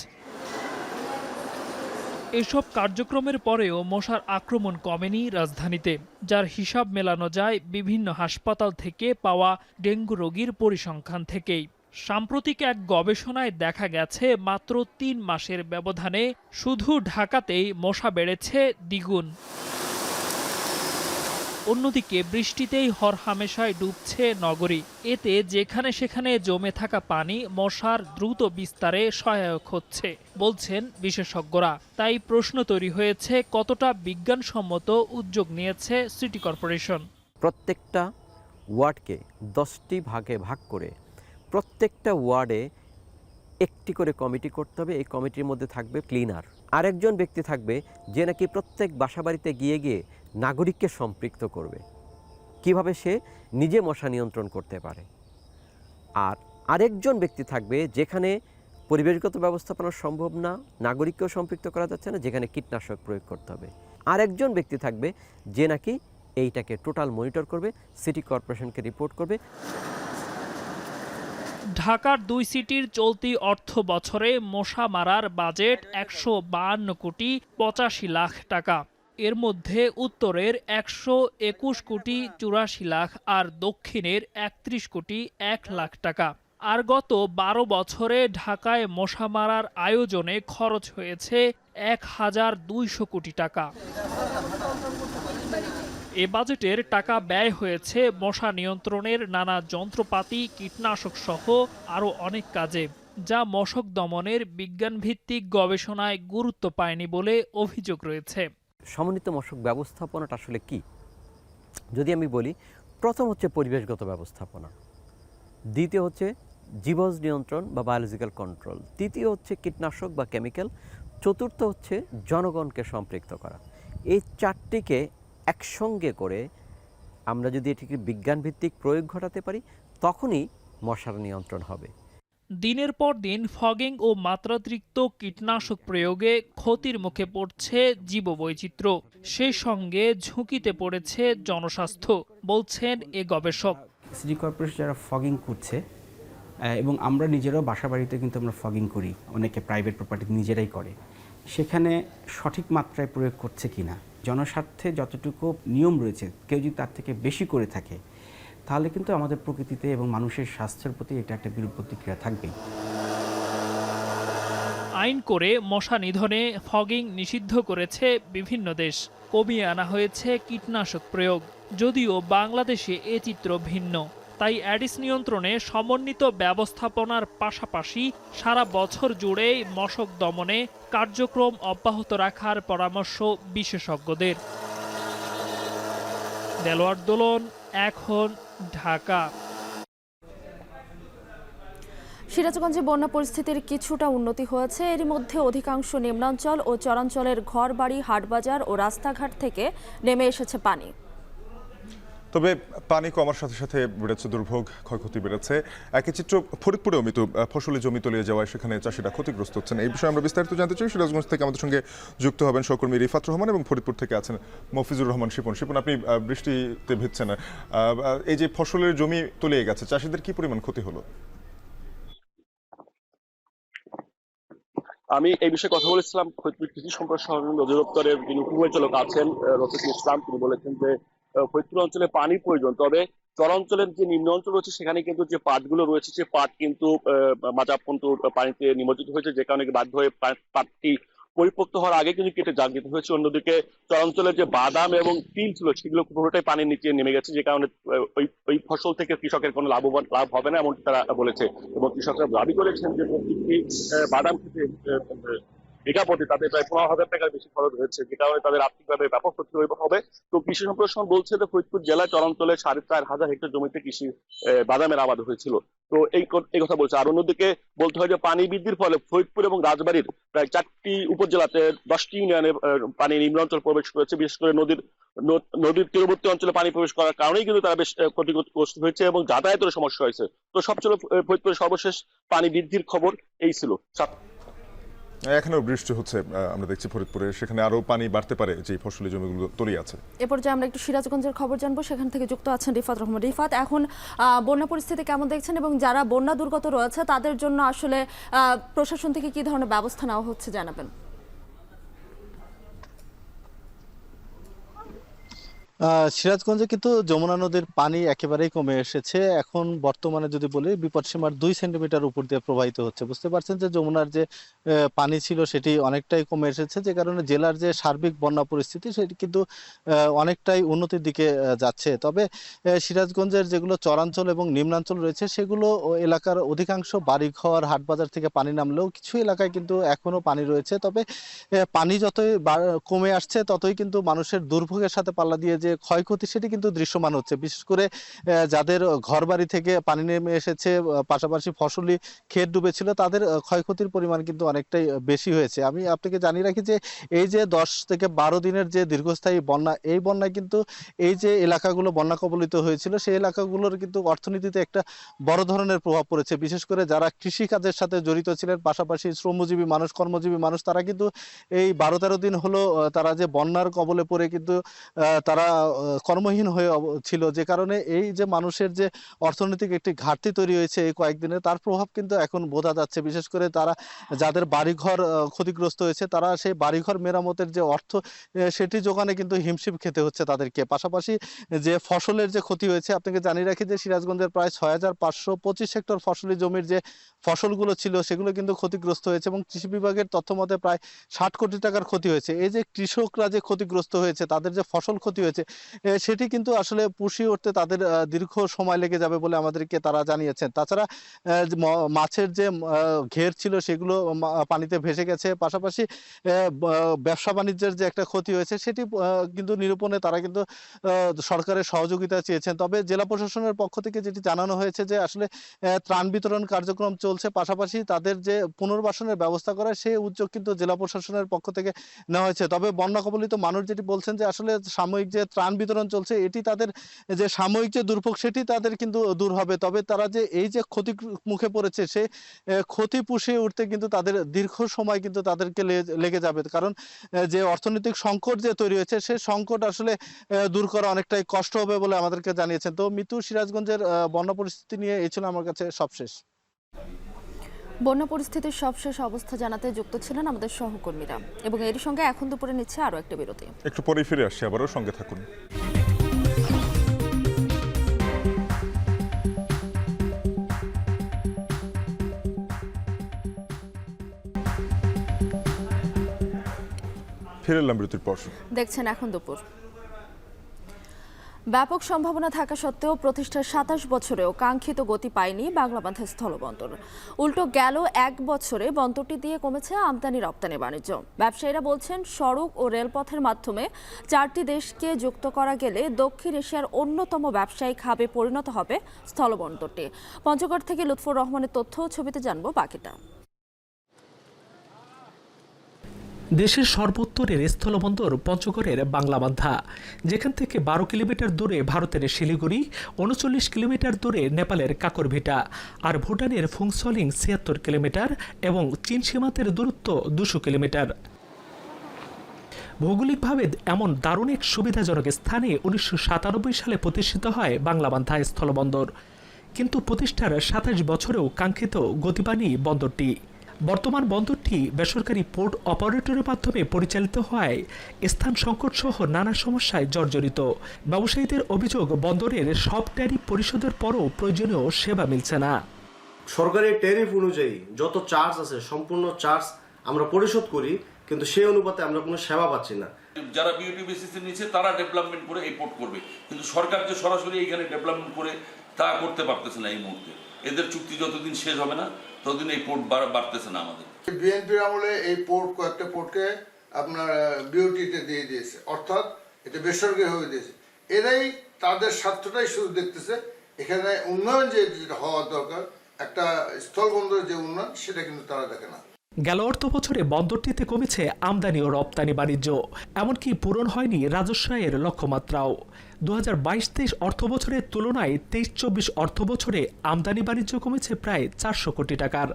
[SPEAKER 14] এসব কার্যক্রমের পরেও মশার আক্রমণ কমেনি রাজধানীতে, যার হিসাব মেলানো যায় বিভিন্ন হাসপাতাল থেকে পাওয়া ডেঙ্গু রোগীর পরিসংখ্যান থেকেই। সাম্প্রতিক এক গবেষণায় দেখা গেছে মাত্র 3 মাসের ব্যবধানে শুধু ঢাকাতেই মশা বেড়েছে দ্বিগুণ। অন্যদিকে বৃষ্টিতেই হরহামেশায় ডুবছে নগরী। এতে যেখানে সেখানে জমে থাকা পানি মশার দ্রুত বিস্তারে সহায়ক হচ্ছে বলছেন বিশেষজ্ঞরা। তাই প্রশ্ন তৈরি হয়েছে, কতটা বিজ্ঞানসম্মত উদ্যোগ নিয়েছে সিটি কর্পোরেশন।
[SPEAKER 15] প্রত্যেকটা ওয়ার্ডকে 10টি ভাগে ভাগ করে প্রত্যেকটা ওয়ার্ডে একটি করে কমিটি করতে হবে। এই কমিটির মধ্যে থাকবে ক্লিনার, আরেকজন ব্যক্তি থাকবে যে নাকি প্রত্যেক বাসাবাড়িতে গিয়ে গিয়ে নাগরিককে সম্পৃক্ত করবে কিভাবে সে নিজে মশা নিয়ন্ত্রণ করতে পারে। আর আরেকজন ব্যক্তি থাকবে যেখানে পরিবেশগত ব্যবস্থাপনা সম্ভব না, নাগরিককেও সম্পৃক্ত করা যাচ্ছে না, যেখানে কীটনাশক প্রয়োগ করতে হবে। আরেকজন ব্যক্তি থাকবে যে নাকি এইটাকে টোটাল মনিটর করবে, সিটি কর্পোরেশনকে রিপোর্ট করবে।
[SPEAKER 14] ঢাকার 2 সিটির চলতি অর্থ বছরে মশা মারার বাজেট 152 কোটি 85 লাখ টাকা। এর মধ্যে উত্তরের 121 কোটি 84 লাখ আর দক্ষিণের 31 কোটি 1 লাখ টাকা। আর গত 12 বছরে ঢাকায় মশা মারার আয়োজনে খরচ হয়েছে 1200 কোটি টাকা। এ বাজেটের টাকা ব্যয় হয়েছে মশা নিয়ন্ত্রণের নানা যন্ত্রপাতি, কীটনাশক সহ আরও অনেক কাজে, যা মশক দমনের বিজ্ঞানভিত্তিক গবেষণায় গুরুত্ব পায়নি বলে অভিযোগ রয়েছে।
[SPEAKER 15] সমন্বিত মশক ব্যবস্থাপনাটা আসলে কি যদি আমি বলি, প্রথম হচ্ছে পরিবেশগত ব্যবস্থাপনা, দ্বিতীয় হচ্ছে জীবজ নিয়ন্ত্রণ বা বায়োলজিক্যাল কন্ট্রোল, তৃতীয় হচ্ছে কীটনাশক বা কেমিক্যাল, চতুর্থ হচ্ছে জনগণকে সম্পৃক্ত করা। এই 4টিকে একসঙ্গে করে আমরা যদি এটিকে বিজ্ঞানভিত্তিক প্রয়োগ ঘটাতে পারি তখনই মশার নিয়ন্ত্রণ হবে।
[SPEAKER 14] দিনের পর দিন ফগিং ও মাত্রাতিরিক্ত কীটনাশক প্রয়োগে ক্ষতির মুখে পড়ছে জীববৈচিত্র্য, সেই সঙ্গে ঝুঁকিতে পড়েছে জনস্বাস্থ্য, বলছেন এ গবেষক।
[SPEAKER 16] সিটি কর্পোরেশন যারা ফগিং করছে এবং আমরা নিজেরাও বাসা বাড়িতে কিন্তু আমরা ফগিং করি, অনেকে প্রাইভেট প্রপার্টি নিজেরাই করে, সেখানে সঠিক মাত্রায় প্রয়োগ করছে কিনা, জনস্বার্থে যতটুকু নিয়ম রয়েছে কেউ যদি তার থেকে বেশি করে থাকে তাহলে কিন্তু আমাদের প্রকৃতিতে এবং মানুষের স্বাস্থ্যের প্রতি এটা একটা বিরূপ প্রতিক্রিয়া থাকবেই।
[SPEAKER 14] আইন করে মশা নিধনে ফগিং নিষিদ্ধ করেছে বিভিন্ন দেশ, কমিয়ে আনা হয়েছে কীটনাশক প্রয়োগ। যদিও বাংলাদেশে এ চিত্র ভিন্ন, তাই অ্যাডিস নিয়ন্ত্রণে সমন্বিত ব্যবস্থাপনার পাশাপাশি সারা বছর জুড়েই মশক দমনে কার্যক্রম অব্যাহত রাখার পরামর্শ বিশেষজ্ঞদের। দেলোয়ার দোলন, এখন, ঢাকা।
[SPEAKER 2] সিরাজগঞ্জে বন্যা পরিস্থিতির কিছুটা উন্নতি হয়েছে। এরই মধ্যে অধিকাংশ নিম্নাঞ্চল ও চরাঞ্চলের ঘরবাড়ি, হাটবাজার ও রাস্তাঘাট থেকে নেমে এসেছে পানি।
[SPEAKER 1] তবে পানি কমার সাথে সাথে বেড়েছে দুর্ভোগ, ক্ষয়ক্ষতি বেড়েছে। একই চিত্র ফরিদপুরেও ফসলি জমি তলিয়ে যাওয়ায় সেখানে চাষিরা ক্ষতিগ্রস্ত হচ্ছেন। এই বিষয়ে আমরা বিস্তারিত জানতে চাই। সিরাজগঞ্জ থেকে আমাদের সঙ্গে যুক্ত হবেন সহকর্মী রিফাত রহমান এবং ফরিদপুর থেকে আছেন মফিজুর রহমান শিপন। শিপন, আপনি বৃষ্টিতে ভিজছেন, এই যে ফসলের জমি তলিয়ে গেছে, চাষিদের কি পরিমাণ ক্ষতি হলো?
[SPEAKER 17] আমি এই বিষয়ে কথা বলেছিলাম ফরিদপুর কৃষি সম্প্রসারণ অধিদপ্তরের যিনি উপপরিচালক আছেন রফিকুল ইসলাম। তিনি বলেছেন যে ফরিদপুর অঞ্চলে পানির প্রয়োজন, তবে চরাঞ্চলের যে নিম্ন অঞ্চল রয়েছে সেখানে কিন্তু যে পাটগুলো রয়েছে সে পাট কিন্তু মাঝাব পর্যন্ত পানিতে নিমজ্জিত হয়েছে, যে কারণে বাধ্য হয়ে পাটটি পরিপক্ত হওয়ার আগে কিন্তু কেটে জাগ দিতে হয়েছে। অন্যদিকে চরাঞ্চলের যে বাদাম এবং তিল ছিল সেগুলো পুরোটাই পানির নিচে নেমে গেছে, যে কারণে ওই ফসল থেকে কৃষকের কোনো লাভ হবে না এমনটি তারা বলেছে। এবং কৃষকরা দাবি করেছেন যে প্রত্যেকটি বাদাম খেতে বিঘা প্রতি তাদের প্রায় 15,000 টাকার বেশি খরচ হয়েছে, যে কারণে তাদের আর্থিকভাবে ব্যাপক ক্ষতি হবে। তো কৃষি সম্প্রসারণ বলছে যে ফরিদপুর জেলায় চরাঞ্চলে 4,500 হেক্টর জমিতে কৃষি বাদামের আবাদ হয়েছিল। তো এই কথা বলছে। আর অন্যদিকে বলতে হয় যে পানি বৃদ্ধির ফলে ফরিদপুর এবং রাজবাড়ীর প্রায় 4টি উপজেলাতে 10টি ইউনিয়নে পানি নিম্নাঞ্চল প্রবেশ করেছে। বিশেষ করে নদীর তীরবর্তী অঞ্চলে পানি প্রবেশ করার কারণেই কিন্তু তারা বেশ ক্ষতিগ্রস্ত হয়েছে এবং যাতায়াতের সমস্যা হয়েছে। তো সবচেয়ে ফরিদপুরের সর্বশেষ পানি বৃদ্ধির খবর এই ছিল।
[SPEAKER 1] এখানেও বৃষ্টি হচ্ছে আমরা দেখছি ফরিদপুরে, সেখানে আরো পানি বাড়তে পারে যে ফসলি জমিগুলো তলিয়ে আছে।
[SPEAKER 2] এ পর্যায়ে আমরা একটু সিরাজগঞ্জের খবর জানবো, সেখান থেকে যুক্ত আছেন রিফাত রহমান। রিফাত, এখন বন্যা পরিস্থিতি কেমন দেখছেন এবং যারা বন্যা দুর্গত রয়েছে তাদের জন্য আসলে প্রশাসন থেকে কি ধরনের ব্যবস্থা নেওয়া হচ্ছে জানাবেন?
[SPEAKER 18] সিরাজগঞ্জে কিন্তু যমুনা নদীর পানি একেবারেই কমে এসেছে। এখন বর্তমানে যদি বলি বিপদসীমার 2 সেন্টিমিটার উপর দিয়ে প্রবাহিত হচ্ছে। বুঝতে পারছেন যে যমুনার যে পানি ছিল সেটি অনেকটাই কমে এসেছে, যে কারণে জেলার যে সার্বিক বন্যা পরিস্থিতি সেটি কিন্তু অনেকটাই উন্নতির দিকে যাচ্ছে। তবে সিরাজগঞ্জের যেগুলো চরাঞ্চল এবং নিম্নাঞ্চল রয়েছে সেগুলো এলাকার অধিকাংশ বাড়িঘর, হাটবাজার থেকে পানি নামলেও কিছু এলাকায় কিন্তু এখনো পানি রয়েছে। তবে পানি যতই কমে আসছে ততই কিন্তু মানুষের দুর্ভোগের সাথে পাল্লা দিয়ে যে ক্ষয়ক্ষতি সেটি কিন্তু দৃশ্যমান হচ্ছে। বিশেষ করে যাদের ঘরবাড়ি থেকে পানি নেমে এসেছে, পাশাপাশি ফসলি ক্ষেত ডুবেছিল, তাদের ক্ষয়ক্ষতির পরিমাণ কিন্তু অনেকটাই বেশি হয়েছে। আমি আপনাকে জানিয়ে রাখি যে এই যে 10 থেকে 12 দিনের যে দীর্ঘস্থায়ী বন্যা, এই বন্যায় কিন্তু এই যে এলাকাগুলো বন্যা কবলিত হয়েছিল সেই এলাকাগুলোর কিন্তু অর্থনীতিতে একটা বড় ধরনের প্রভাব পড়েছে। বিশেষ করে যারা কৃষি কাজের সাথে জড়িত ছিলেন, পাশাপাশি শ্রমজীবী মানুষ, কর্মজীবী মানুষ, তারা কিন্তু এই 12-13 দিন হলো তারা যে বন্যার কবলে পড়ে কিন্তু তারা কর্মহীন হয়ে ছিল, যে কারণে এই যে মানুষের যে অর্থনৈতিক একটি ঘাটতি তৈরি হয়েছে এই কয়েকদিনে, তার প্রভাব কিন্তু এখন বোঝা যাচ্ছে। বিশেষ করে তারা যাদের বাড়িঘর ক্ষতিগ্রস্ত হয়েছে তারা সেই বাড়িঘর মেরামতের যে অর্থ সেটি যোগানে কিন্তু হিমশিম খেতে হচ্ছে তাদেরকে। পাশাপাশি যে ফসলের যে ক্ষতি হয়েছে, আপনাকে জানিয়ে রাখি যে সিরাজগঞ্জের প্রায় 6,525 হেক্টর ফসলি জমির যে ফসলগুলো ছিল সেগুলো কিন্তু ক্ষতিগ্রস্ত হয়েছে এবং কৃষি বিভাগের তথ্য মতে প্রায় 60 কোটি টাকার ক্ষতি হয়েছে। এই যে কৃষকরা যে ক্ষতিগ্রস্ত হয়েছে, তাদের যে ফসল ক্ষতি হয়েছে সেটি কিন্তু আসলে পুষিয়ে উঠতে তাদের দীর্ঘ সময় লেগে যাবে বলে আমাদেরকে তারা জানিয়েছেন। তাছাড়া মাছের যে ঘের ছিল সেগুলো পানিতে ভেসে গেছে। পাশাপাশি ব্যবসা বাণিজ্যের যে একটা ক্ষতি হয়েছে সেটি কিন্তু নিরূপণে তারা কিন্তু সরকারের সহযোগিতা চেয়েছেন। তবে জেলা প্রশাসনের পক্ষ থেকে যেটি জানানো হয়েছে যে আসলে ত্রাণ বিতরণ কার্যক্রম চলছে, পাশাপাশি তাদের যে পুনর্বাসনের ব্যবস্থা করা সেই উদ্যোগ কিন্তু জেলা প্রশাসনের পক্ষ থেকে নেওয়া হয়েছে। তবে বন্যা কবলিত মানুষ যেটি বলছেন যে আসলে সাময়িক যে ত্রাণ বিতরণ চলছে, এটি তাদের যে সাময়িক যে দুর্ভোগ সেটি তাদের কিন্তু দূর হবে। তবে তারা যে এই যে ক্ষতির মুখে পড়েছে সে ক্ষতি পুষিয়ে উঠতে কিন্তু তাদের দীর্ঘ সময় কিন্তু তাদেরকে লেগে যাবে। কারণ যে অর্থনৈতিক সংকট যে তৈরি হয়েছে সে সংকট আসলে দূর করা অনেকটাই কষ্ট হবে বলে আমাদেরকে জানিয়েছেন। তো মিতু, সিরাজগঞ্জের বন্যা পরিস্থিতি নিয়ে এই ছিল আমার কাছে সবশেষ।
[SPEAKER 2] বন্যা পরিস্থিতির সবশেষ অবস্থা জানাতে যুক্ত ছিলেন আমাদের সহকর্মীরা, এবং এর সঙ্গে এখন দুপুরে নিচ্ছে আরও একটা বিরতি।
[SPEAKER 1] একটু পরে ফিরে আসছি, আবারও সঙ্গে থাকুন। ফিরে এলাম বিরতির পর।
[SPEAKER 2] দেখছেন এখন দুপুর। ব্যাপক সম্ভাবনা থাকা সত্ত্বেও প্রতিষ্ঠার ২৭ বছরেও কাঙ্ক্ষিত গতি পায়নি বাংলাবান্ধা স্থলবন্দর। উল্টো গেল ১ বছরে বন্দরটি দিয়ে কমেছে আমদানি রপ্তানি বাণিজ্য। ব্যবসায়ীরা বলছেন, সড়ক ও রেলপথের মাধ্যমে 4টি দেশকে যুক্ত করা গেলে দক্ষিণ এশিয়ার অন্যতম ব্যবসায়িক হাবে পরিণত হবে স্থলবন্দরটি। পঞ্চগড় থেকে লুৎফর রহমানের তথ্য, ছবিতে জানবো বাকিটা।
[SPEAKER 14] দেশের সর্বোত্তরের স্থলবন্দর পঞ্চগড়ের বাংলাবান্ধা, যেখান থেকে 12 কিলোমিটার দূরে ভারতের শিলিগুড়ি, 39 কিলোমিটার দূরে নেপালের কাকরভিটা, আর ভুটানের ফুংসলিং 76 কিলোমিটার এবং চীন সীমান্তের দূরত্ব 200 কিলোমিটার। ভৌগোলিকভাবে এমন দারুণ এক সুবিধাজনক স্থানে 1997 সালে প্রতিষ্ঠিত হয় বাংলাবান্ধা স্থলবন্দর। কিন্তু প্রতিষ্ঠার 27 বছরেও কাঙ্ক্ষিত গতি পায়নি বন্দরটি। বর্তমান বন্দরটি বেসরকারি পোর্ট অপারেটরের মাধ্যমে পরিচালিত হয় স্থান সংকট সহ নানা সমস্যায় জর্জরিত। ব্যবসায়ীদের অভিযোগ, বন্দরের সব ট্যারিফ পরিশোধের পরও প্রয়োজনীয় সেবা মিলছে না।
[SPEAKER 19] সরকারি ট্যারিফ অনুযায়ী যত চার্জ আছে সম্পূর্ণ চার্জ আমরা পরিশোধ করি, কিন্তু সেই অনুপাতে আমরা কোনো সেবা পাচ্ছি না।
[SPEAKER 20] যারা বিউটি বেসিসে নিচ্ছে তারা ডেভেলপমেন্ট করে এই পোর্ট করবে, কিন্তু সরকার যে সরাসরি এইখানে ডেভেলপমেন্ট করে তা করতে পারতেছে না এই মুহূর্তে। এদের চুক্তি যতদিন শেষ হবে না ততদিন এই পোর্ট বাড়তেছে না। আমাদের
[SPEAKER 21] বিএনপির আমলে এই পোর্ট কয়েকটা পোর্টকে আপনার বিউটিতে দিয়ে দিয়েছে, অর্থাৎ এটা বেসরকারি হয়ে দিয়েছে। এরাই তাদের স্বার্থটাই শুধু দেখতেছে, এখানে উন্নয়ন যেটা হওয়ার দরকার, একটা স্থলবন্দরের যে উন্নয়ন সেটা কিন্তু তারা দেখে না।
[SPEAKER 14] গেল অর্থ বছরে বন্দরটিতে কমেছে আমদানি ও রপ্তানি বাণিজ্য, এমনকি পূরণ হয়নি রাজস্ব আয়ের লক্ষ্যমাত্রাও। 2022-23 অর্থ বছরের তুলনায় 23-24 অর্থ বছরে আমদানি বাণিজ্য কমেছে প্রায় 400 কোটি টাকার।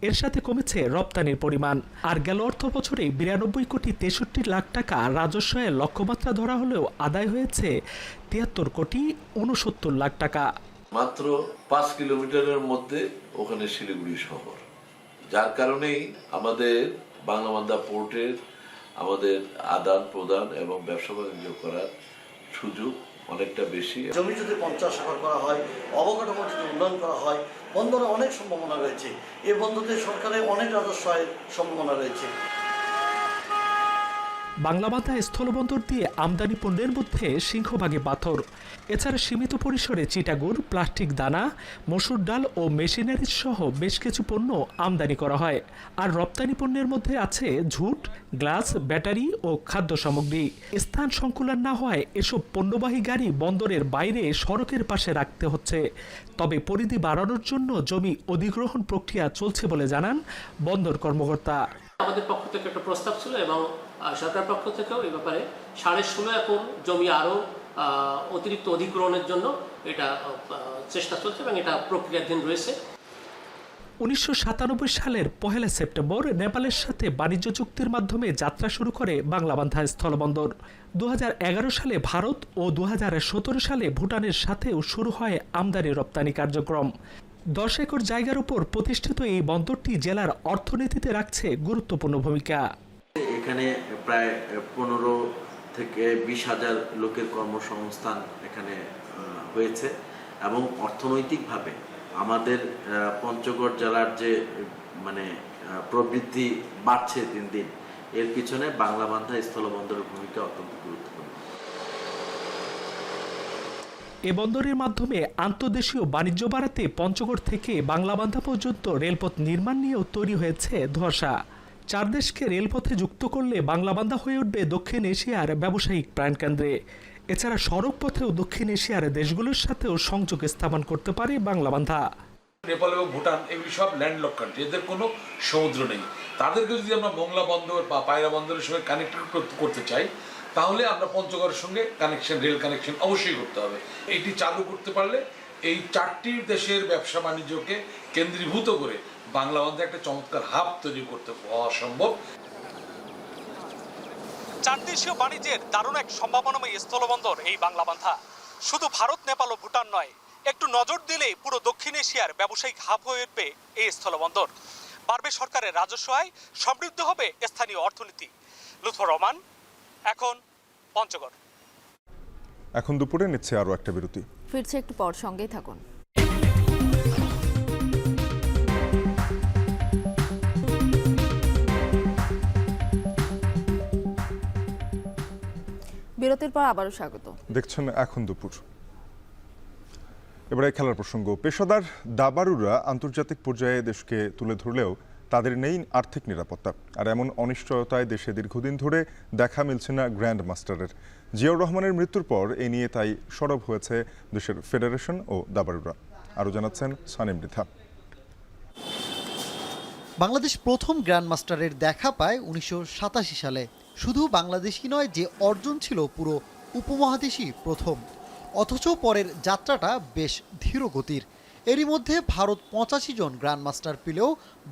[SPEAKER 14] এর সাথে কমেছে রপ্তানির পরিমাণ। আর গেল অর্থ বছরে 92 কোটি 63 লাখ টাকা রাজস্ব আয়ের লক্ষ্যমাত্রা ধরা হলেও আদায় হয়েছে 73 কোটি 69 লাখ টাকা।
[SPEAKER 22] মাত্র 5 কিলোমিটারের মধ্যে ওখানে শিলিগুড়ি শহর, যার কারণেই আমাদের বাংলাবান্ধা পোর্টের আমাদের আদান প্রদান এবং ব্যবসা বাণিজ্য করার সুযোগ অনেকটা বেশি।
[SPEAKER 23] জমি যদি 50 একর করা হয়, অবকাঠামো যদি উন্নয়ন করা হয়, বন্দরে অনেক সম্ভাবনা রয়েছে। এই বন্দরে সরকারের অনেক রাজস্ব আয়ের সম্ভাবনা রয়েছে।
[SPEAKER 14] বাংলাবান্ধা স্থলবন্দর দিয়ে আমদানি পণ্যের মধ্যে সিংহভাগে পাথর, এছাড়া সীমিত পরিসরে চিটাগুড়, প্লাস্টিক দানা, মসুর ডাল ও মেশিনারি সহ বেশ কিছু পণ্য আমদানি করা হয়। আর রপ্তানি পণ্যের মধ্যে আছে ঝুট, গ্লাস, ব্যাটারি ও খাদ্য সামগ্রী। স্থান সংকুলান না হয় এসব পণ্যবাহী গাড়ি বন্দরের বাইরে সড়কের পাশে রাখতে হচ্ছে। তবে পরিধি বাড়ানোর জন্য জমি অধিগ্রহণ প্রক্রিয়া চলছে বলে জানান বন্দর কর্মকর্তা।
[SPEAKER 24] আমাদের পক্ষ থেকে একটা প্রস্তাব ছিল এবং সরকার পক্ষ থেকেও এই ব্যাপারে 16.5 একর জমি আরও অতিরিক্ত অধিগ্রহণের জন্য এটা চেষ্টা চলছে এবং এটা প্রক্রিয়াধীন রয়েছে।
[SPEAKER 14] 1997 সালের 1 সেপ্টেম্বর নেপালের সাথে বাণিজ্য চুক্তির মাধ্যমে যাত্রা শুরু করে বাংলাবান্ধা স্থলবন্দর। 2011 সালে ভারত ও 2017 সালে ভুটানের সাথেও শুরু হয় আমদানি রপ্তানি কার্যক্রম। 10 একর জায়গার উপর প্রতিষ্ঠিত এই বন্দরটি জেলার অর্থনীতিতে রাখছে গুরুত্বপূর্ণ ভূমিকা।
[SPEAKER 22] এখানে প্রায় 15 থেকে 20,000 লোকের কর্মসংস্থান এখানে হয়েছে এবং অর্থনৈতিকভাবে আমাদের পঞ্চগড় জেলার যে প্রবৃদ্ধি বাড়ছে দিন দিন, এর পিছনে বাংলাবান্ধা স্থলবন্দরের ভূমিকা অত্যন্ত গুরুত্বপূর্ণ।
[SPEAKER 14] এ বন্দরের মাধ্যমে আন্তর্দেশীয় বাণিজ্য বাড়াতে পঞ্চগড় থেকে বাংলাবান্ধা পর্যন্ত রেলপথ নির্মাণ নিয়েও তৈরি হয়েছে ধোঁয়াশা। 4 দেশকে রেলপথে যুক্ত করলে বাংলাবান্ধা হয়ে উঠবে দক্ষিণ এশিয়ার ব্যবসায়িক প্রাণকেন্দ্রে। এছাড়া সড়ক পথেও দক্ষিণ এশিয়ার দেশগুলোর সাথেও সংযোগ স্থাপন করতে পারে বাংলাবান্ধা।
[SPEAKER 20] নেপাল এবং ভুটান এগুলি সব ল্যান্ডলক কান্ট্রি, এদের কোনো সমুদ্র নেই। তাদেরকে যদি আমরা মোংলা বন্দর বা পায়রা বন্দরের সঙ্গে কানেক্ট করতে চাই,
[SPEAKER 5] তাহলে আমরা পঞ্চগড়ের সঙ্গে কানেকশন, রেল কানেকশন অবশ্যই করতে হবে। এটি চালু করতে পারলে এই 4টি দেশের ব্যবসা বাণিজ্যকে কেন্দ্রীভূত করে বাংলা বান্ধে একটা চমৎকার হাব তৈরি করতে হওয়া সম্ভব।
[SPEAKER 6] 4 দেশীয় বাণিজ্যের দারুণ এক সম্ভাবনাময় স্থলবন্দর এই বাংলা বান্ধা। শুধু ভারত, নেপাল ও ভুটান নয়, একটু নজর দিলেই পুরো দক্ষিণ এশিয়ার ব্যবসায়িক হাব হয়ে উঠবে এই স্থলবন্দর। বাড়বে সরকারের রাজস্ব আয়, সমৃদ্ধ হবে স্থানীয় অর্থনীতি। লুৎফর রহমান, এখন পঞ্চগড়।
[SPEAKER 1] এখন দুপুরে নিচ্ছে আরো একটা বিরতি,
[SPEAKER 2] ফিরছে একটু পর, সঙ্গেই থাকুন। বিরতির পর আবারও স্বাগত।
[SPEAKER 1] দেখছেন এখন দুপুর। এবারে খেলার প্রসঙ্গ। পেশাদার দাবাড়ুরা আন্তর্জাতিক পর্যায়ে দেশকে তুলে ধরলেও তাদের নেই আর্থিক নিরাপত্তা। আর এমন অনিশ্চয়তায় দেশে দীর্ঘদিন ধরে দেখা মিলছে না গ্র্যান্ড মাস্টারের। জিয়াউর রহমানের মৃত্যুর পর এ নিয়ে তাই সরব হয়েছে দেশের ফেডারেশন ও দাবাড়ুরা। আরও জানাচ্ছেন সানিম মৃধা।
[SPEAKER 7] বাংলাদেশ প্রথম গ্র্যান্ড মাস্টারের দেখা পায় 1987 সালে। শুধু বাংলাদেশই নয়, যে অর্জন ছিল পুরো উপমহাদেশই প্রথম। অথচ পরের যাত্রাটা বেশ ধীর গতির। এরই মধ্যে ভারত 85 জন গ্র্যান্ড মাস্টার পেলেও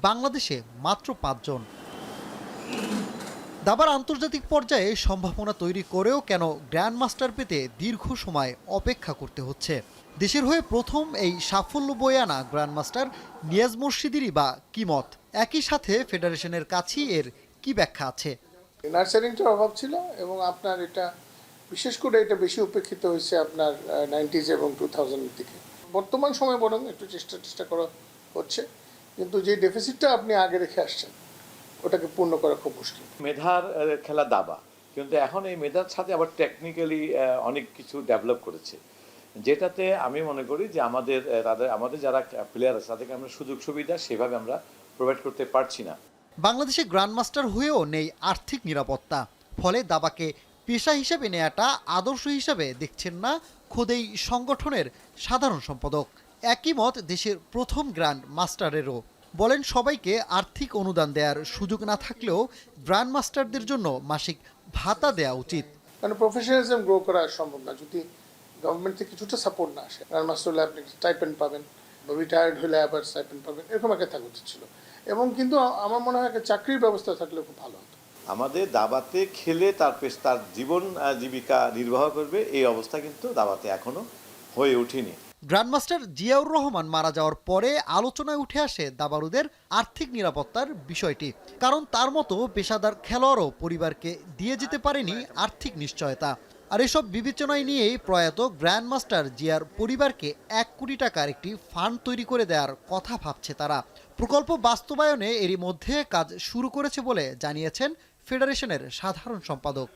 [SPEAKER 7] বাংলাদেশে মাত্র 5 জন। দাবার আন্তর্জাতিক পর্যায়ে সম্ভাবনা তৈরি করেও কেন গ্র্যান্ড মাস্টার পেতে দীর্ঘ সময় অপেক্ষা করতে হচ্ছে? দেশের হয়ে প্রথম এই সাফল্য বয়ে আনা গ্র্যান্ড মাস্টার নিয়াজ মুর্শিদেরই বা কি মত? একই সাথে ফেডারেশনের কাছেই এর কি ব্যাখ্যা আছে?
[SPEAKER 21] নার্সারিংটার অভাব ছিল এবং আপনার এটা বিশেষ করে এটা বেশি উপেক্ষিত হয়েছে আপনার 90s এবং 2000-এর দিকে। বর্তমান সময় বরং একটু চেষ্টা করা হচ্ছে, কিন্তু যে ডেফিসিটটা আপনি আগে রেখে আসছেন ওটাকে পূর্ণ করা খুব মুশকিল।
[SPEAKER 9] মেধার খেলা দাবা, কিন্তু এখন এই মেধার সাথে আবার টেকনিক্যালি অনেক কিছু ডেভেলপ করেছে, যেটাতে আমি মনে করি যে আমাদের যারা প্লেয়ার আছে তাদেরকে আমরা সুযোগ সুবিধা সেভাবে আমরা প্রোভাইড করতে পারছি না।
[SPEAKER 7] বাংলাদেশে গ্র্যান্ড মাস্টার হয়েও নেই আর্থিক নিরাপত্তা। ফলে দাবাকে পেশা হিসেবে নেওয়াটা আদর্শ হিসাবে দেখছেন না খোদ এই সংগঠনের সাধারণ সম্পাদক। একই মত দেশের প্রথম গ্র্যান্ড মাস্টারেরও। বলেন, সবাইকে আর্থিক অনুদান দেওয়ার সুযোগ না থাকলেও গ্র্যান্ড মাস্টারদের জন্য মাসিক ভাতা দেওয়া উচিত।
[SPEAKER 21] কারণ প্রফেশনালিজম গ্রো করা সম্ভব না যদি গভর্নমেন্ট থেকে কিছুটা সাপোর্ট না আসে। গ্র্যান্ড মাস্টার হলে আপনি স্টাইপেন্ড পাবেন, বা রিটায়ার্ড হলে আবার স্টাইপেন্ড পাবেন, এরকম একটা থাকা উচিত ছিল। এবং কিন্তু আমার মনে হয় একটা চাকরির ব্যবস্থা থাকলে খুব ভালো হতো।
[SPEAKER 9] আমাদের দাবাতে খেলে তার জীবন জীবিকা নির্বাহ করবে, এই অবস্থা কিন্তু দাবাতে এখনো হয়ে ওঠেনি।
[SPEAKER 7] গ্র্যান্ডমাস্টার জিয়াউর রহমান মারা যাওয়ার পরে আলোচনায় উঠে আসে দাবাড়ুদের আর্থিক নিরাপত্তার বিষয়টি। কারণ তার মতো পেশাদার খেলোয়াড়ও পরিবারকে দিয়ে যেতে পারেনি আর্থিক নিশ্চয়তা। আর এসব বিবেচনায় নিয়েই প্রয়াত গ্র্যান্ডমাস্টার জিয়ার পরিবারকে 1 কোটি টাকার একটি ফান্ড তৈরি করে দেওয়ার কথা ভাবছে তারা। প্রকল্প বাস্তবায়নে এরই মধ্যে কাজ শুরু করেছে বলে জানিয়েছেন ফেডারেশনের সাধারণ সম্পাদক।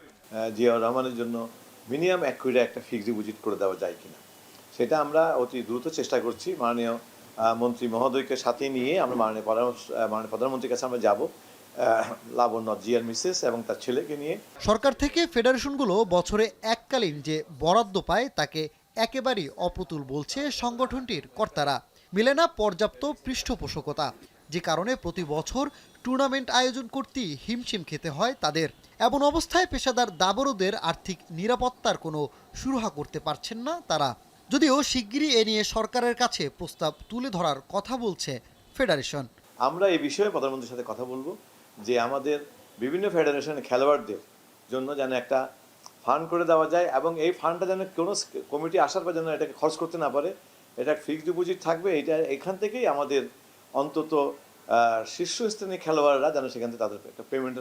[SPEAKER 9] জিয়াউর রহমানের জন্য মিনিমাম 1 কোটি একটা ফিক্সড ডিপোজিট করে দেওয়া যায় কিনা সেটা আমরা অতি দ্রুত চেষ্টা করছি। মাননীয় মন্ত্রী মহোদয়কে সাথে নিয়ে আমরা মাননীয় প্রধানমন্ত্রীর কাছে আমরা যাব, লাবণ্য জিয়ার মিসেস এবং তার ছেলেকে নিয়ে।
[SPEAKER 7] সরকার থেকে ফেডারেশনগুলো বছরে এককালীন যে বরাদ্দ পায় তাকে একেবারেই অপ্রতুল বলছে সংগঠনটির কর্তারা। মিলে না পর্যাপ্ত পৃষ্ঠপোষকতা, যে কারণে প্রতি বছর টুর্নামেন্ট আয়োজন করতেই হিমশিম খেতে হয় তাদের। এমন অবস্থায় পেশাদার দাবাড়ুদের আর্থিক নিরাপত্তার কোনো সুরাহা করতে পারছেন না তারা। যদিও শিগগিরই এ নিয়ে সরকারের কাছে প্রস্তাব তুলে ধরার কথা বলছে ফেডারেশন।
[SPEAKER 9] আমরা এই বিষয়ে প্রধানমন্ত্রীর সাথে কথা বলবো যে আমাদের বিভিন্ন ফেডারেশনের খেলোয়াড়দের জন্য যেন একটা ফান্ড করে দেওয়া যায়, এবং এই ফান্ডটা যেন কোনো কমিটি আসার পর যেন এটাকে খরচ করতে না পারে। এটা ফিক্সড ডিপোজিট থাকবে, এটা এখান থেকেই আমাদের অন্তত শীর্ষস্থানীয় খেলোয়াড়রা যেন সেখান থেকে তাদের একটা পেমেন্ট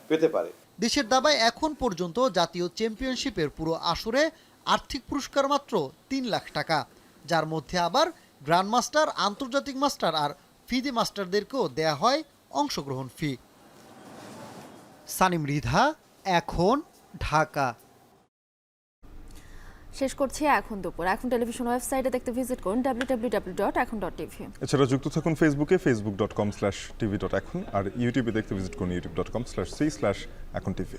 [SPEAKER 9] পেতে পারে।
[SPEAKER 7] দেশের দাবায় এখন পর্যন্ত জাতীয় চ্যাম্পিয়নশিপের পুরো আসরে আর্থিক পুরস্কার মাত্র 3 লাখ টাকা, যার মধ্যে আবার গ্র্যান্ড মাস্টার, আন্তর্জাতিক মাস্টার আর ফিদে মাস্টারদেরকেও দেয়া হয় অংশগ্রহণ ফি। সানিম মৃধা, এখন, ঢাকা।
[SPEAKER 2] শেষ করছি এখন দুপুর। এখন টেলিভিশন ওয়েবসাইটে দেখতে ভিজিট করুন www.ekon.tv।
[SPEAKER 1] এছাড়া যুক্ত থাকুন ফেসবুকে facebook.com/tv.ekon, আর ইউটিউবে দেখতে ভিজিট করুন youtube.com/c/ekontv।